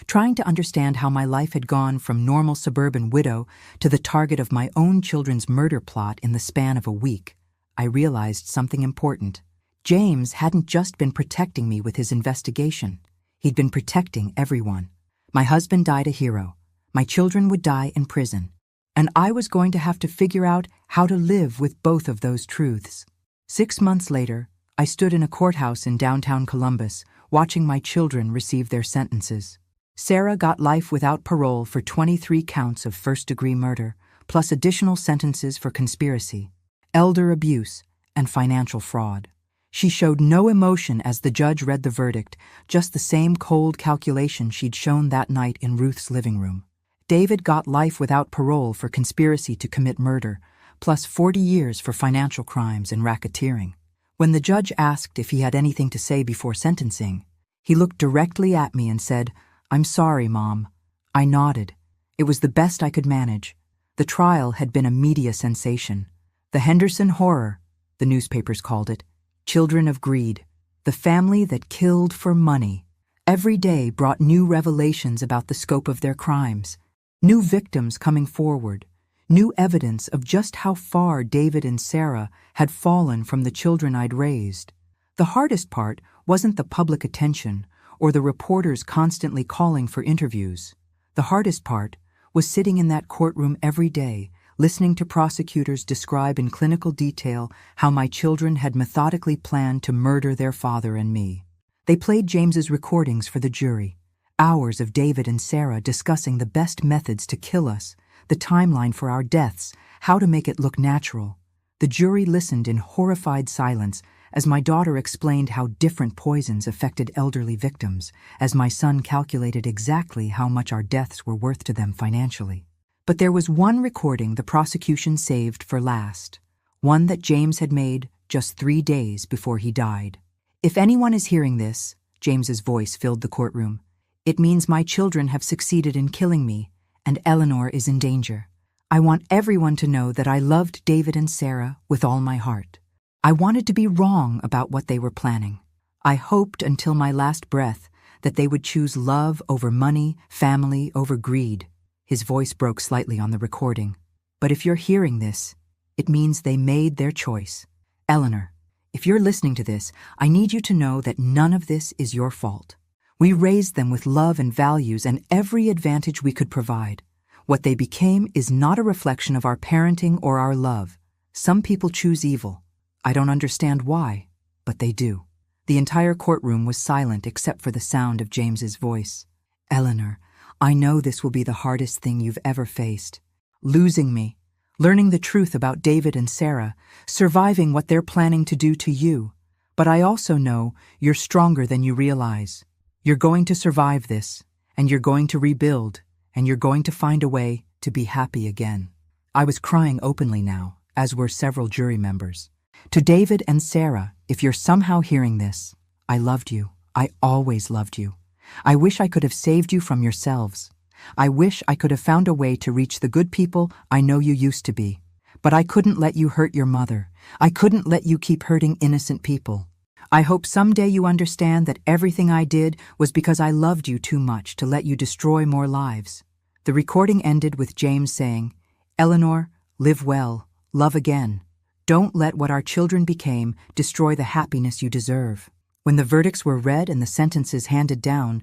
trying to understand how my life had gone from normal suburban widow to the target of my own children's murder plot in the span of a week, I realized something important. James hadn't just been protecting me with his investigation. He'd been protecting everyone. My husband died a hero. My children would die in prison. And I was going to have to figure out how to live with both of those truths. 6 months later, I stood in a courthouse in downtown Columbus, watching my children receive their sentences. Sarah got life without parole for 23 counts of first-degree murder, plus additional sentences for conspiracy, elder abuse, and financial fraud. She showed no emotion as the judge read the verdict, just the same cold calculation she'd shown that night in Ruth's living room. David got life without parole for conspiracy to commit murder, plus 40 years for financial crimes and racketeering. When the judge asked if he had anything to say before sentencing, he looked directly at me and said, "I'm sorry, Mom." I nodded. It was the best I could manage. The trial had been a media sensation. The Henderson Horror, the newspapers called it. Children of greed. The family that killed for money. Every day brought new revelations about the scope of their crimes. New victims coming forward. New evidence of just how far David and Sarah had fallen from the children I'd raised. The hardest part wasn't the public attention or the reporters constantly calling for interviews. The hardest part was sitting in that courtroom every day, listening to prosecutors describe in clinical detail how my children had methodically planned to murder their father and me. They played James's recordings for the jury. Hours of David and Sarah discussing the best methods to kill us, the timeline for our deaths, how to make it look natural. The jury listened in horrified silence as my daughter explained how different poisons affected elderly victims, as my son calculated exactly how much our deaths were worth to them financially. But there was one recording the prosecution saved for last, one that James had made just 3 days before he died. If anyone is hearing this, James's voice filled the courtroom, it means my children have succeeded in killing me, and Eleanor is in danger. I want everyone to know that I loved David and Sarah with all my heart. I wanted to be wrong about what they were planning. I hoped until my last breath that they would choose love over money, family over greed. His voice broke slightly on the recording. But if you're hearing this, it means they made their choice. Eleanor, if you're listening to this, I need you to know that none of this is your fault. We raised them with love and values and every advantage we could provide. What they became is not a reflection of our parenting or our love. Some people choose evil. I don't understand why, but they do. The entire courtroom was silent except for the sound of James's voice. Eleanor, I know this will be the hardest thing you've ever faced. Losing me, learning the truth about David and Sarah, surviving what they're planning to do to you. But I also know you're stronger than you realize. You're going to survive this, and you're going to rebuild, and you're going to find a way to be happy again. I was crying openly now, as were several jury members. To David and Sarah, if you're somehow hearing this, I loved you. I always loved you. I wish I could have saved you from yourselves. I wish I could have found a way to reach the good people I know you used to be. But I couldn't let you hurt your mother. I couldn't let you keep hurting innocent people. I hope someday you understand that everything I did was because I loved you too much to let you destroy more lives. The recording ended with James saying, Eleanor, live well, love again. Don't let what our children became destroy the happiness you deserve. When the verdicts were read and the sentences handed down,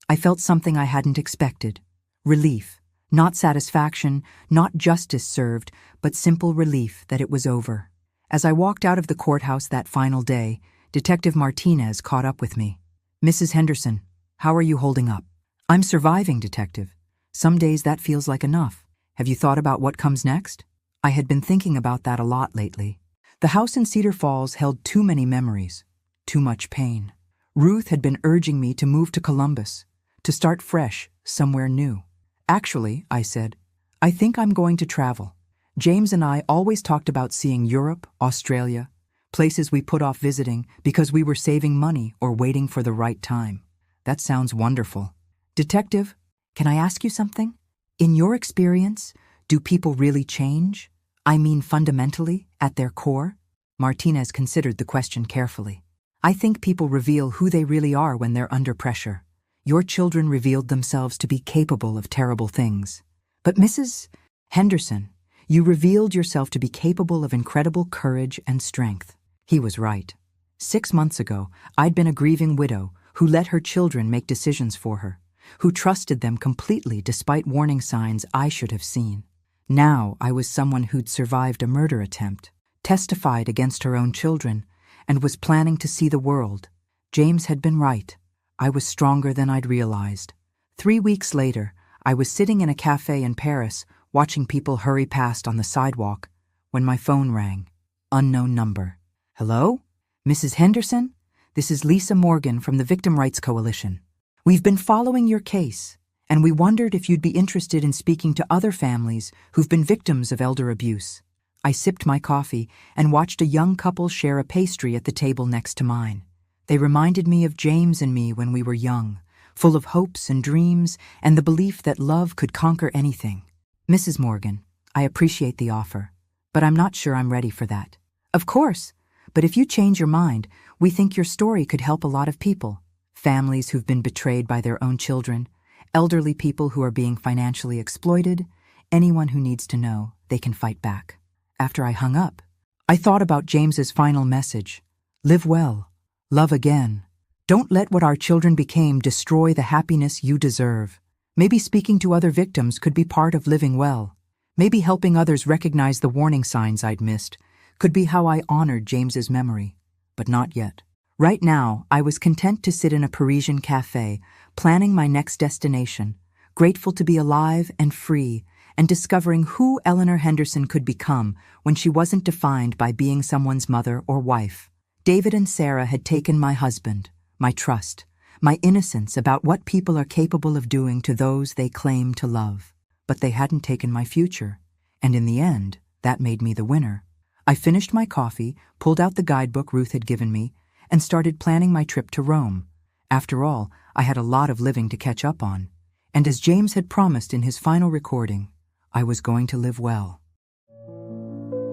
I felt something I hadn't expected. Relief, not satisfaction, not justice served, but simple relief that it was over. As I walked out of the courthouse that final day, Detective Martinez caught up with me. Mrs. Henderson, how are you holding up? I'm surviving, Detective. Some days that feels like enough. Have you thought about what comes next? I had been thinking about that a lot lately. The house in Cedar Falls held too many memories, too much pain. Ruth had been urging me to move to Columbus, to start fresh, somewhere new. Actually, I said, I think I'm going to travel. James and I always talked about seeing Europe, Australia, places we put off visiting because we were saving money or waiting for the right time. That sounds wonderful. Detective, can I ask you something? In your experience, do people really change? I mean fundamentally, at their core? Martinez considered the question carefully. I think people reveal who they really are when they're under pressure. Your children revealed themselves to be capable of terrible things. But Mrs. Henderson, you revealed yourself to be capable of incredible courage and strength. He was right. 6 months ago, I'd been a grieving widow who let her children make decisions for her, who trusted them completely despite warning signs I should have seen. Now I was someone who'd survived a murder attempt, testified against her own children, and was planning to see the world. James had been right. I was stronger than I'd realized. 3 weeks later, I was sitting in a cafe in Paris, watching people hurry past on the sidewalk, when my phone rang. Unknown number. Hello? Mrs. Henderson? This is Lisa Morgan from the Victim Rights Coalition. We've been following your case, and we wondered if you'd be interested in speaking to other families who've been victims of elder abuse. I sipped my coffee and watched a young couple share a pastry at the table next to mine. They reminded me of James and me when we were young, full of hopes and dreams and the belief that love could conquer anything. Mrs. Morgan, I appreciate the offer, but I'm not sure I'm ready for that. Of course, but if you change your mind, we think your story could help a lot of people. Families who've been betrayed by their own children, elderly people who are being financially exploited, anyone who needs to know they can fight back. After I hung up, I thought about James's final message. Live well. Love again. Don't let what our children became destroy the happiness you deserve. Maybe speaking to other victims could be part of living well. Maybe helping others recognize the warning signs I'd missed could be how I honored James's memory. But not yet. Right now, I was content to sit in a Parisian cafe, planning my next destination, grateful to be alive and free, and discovering who Eleanor Henderson could become when she wasn't defined by being someone's mother or wife. David and Sarah had taken my husband, my trust, my innocence about what people are capable of doing to those they claim to love. But they hadn't taken my future, and in the end, that made me the winner. I finished my coffee, pulled out the guidebook Ruth had given me, and started planning my trip to Rome. After all, I had a lot of living to catch up on. And as James had promised in his final recording, I was going to live well.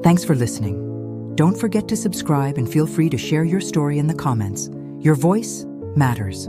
Thanks for listening. Don't forget to subscribe and feel free to share your story in the comments. Your voice matters.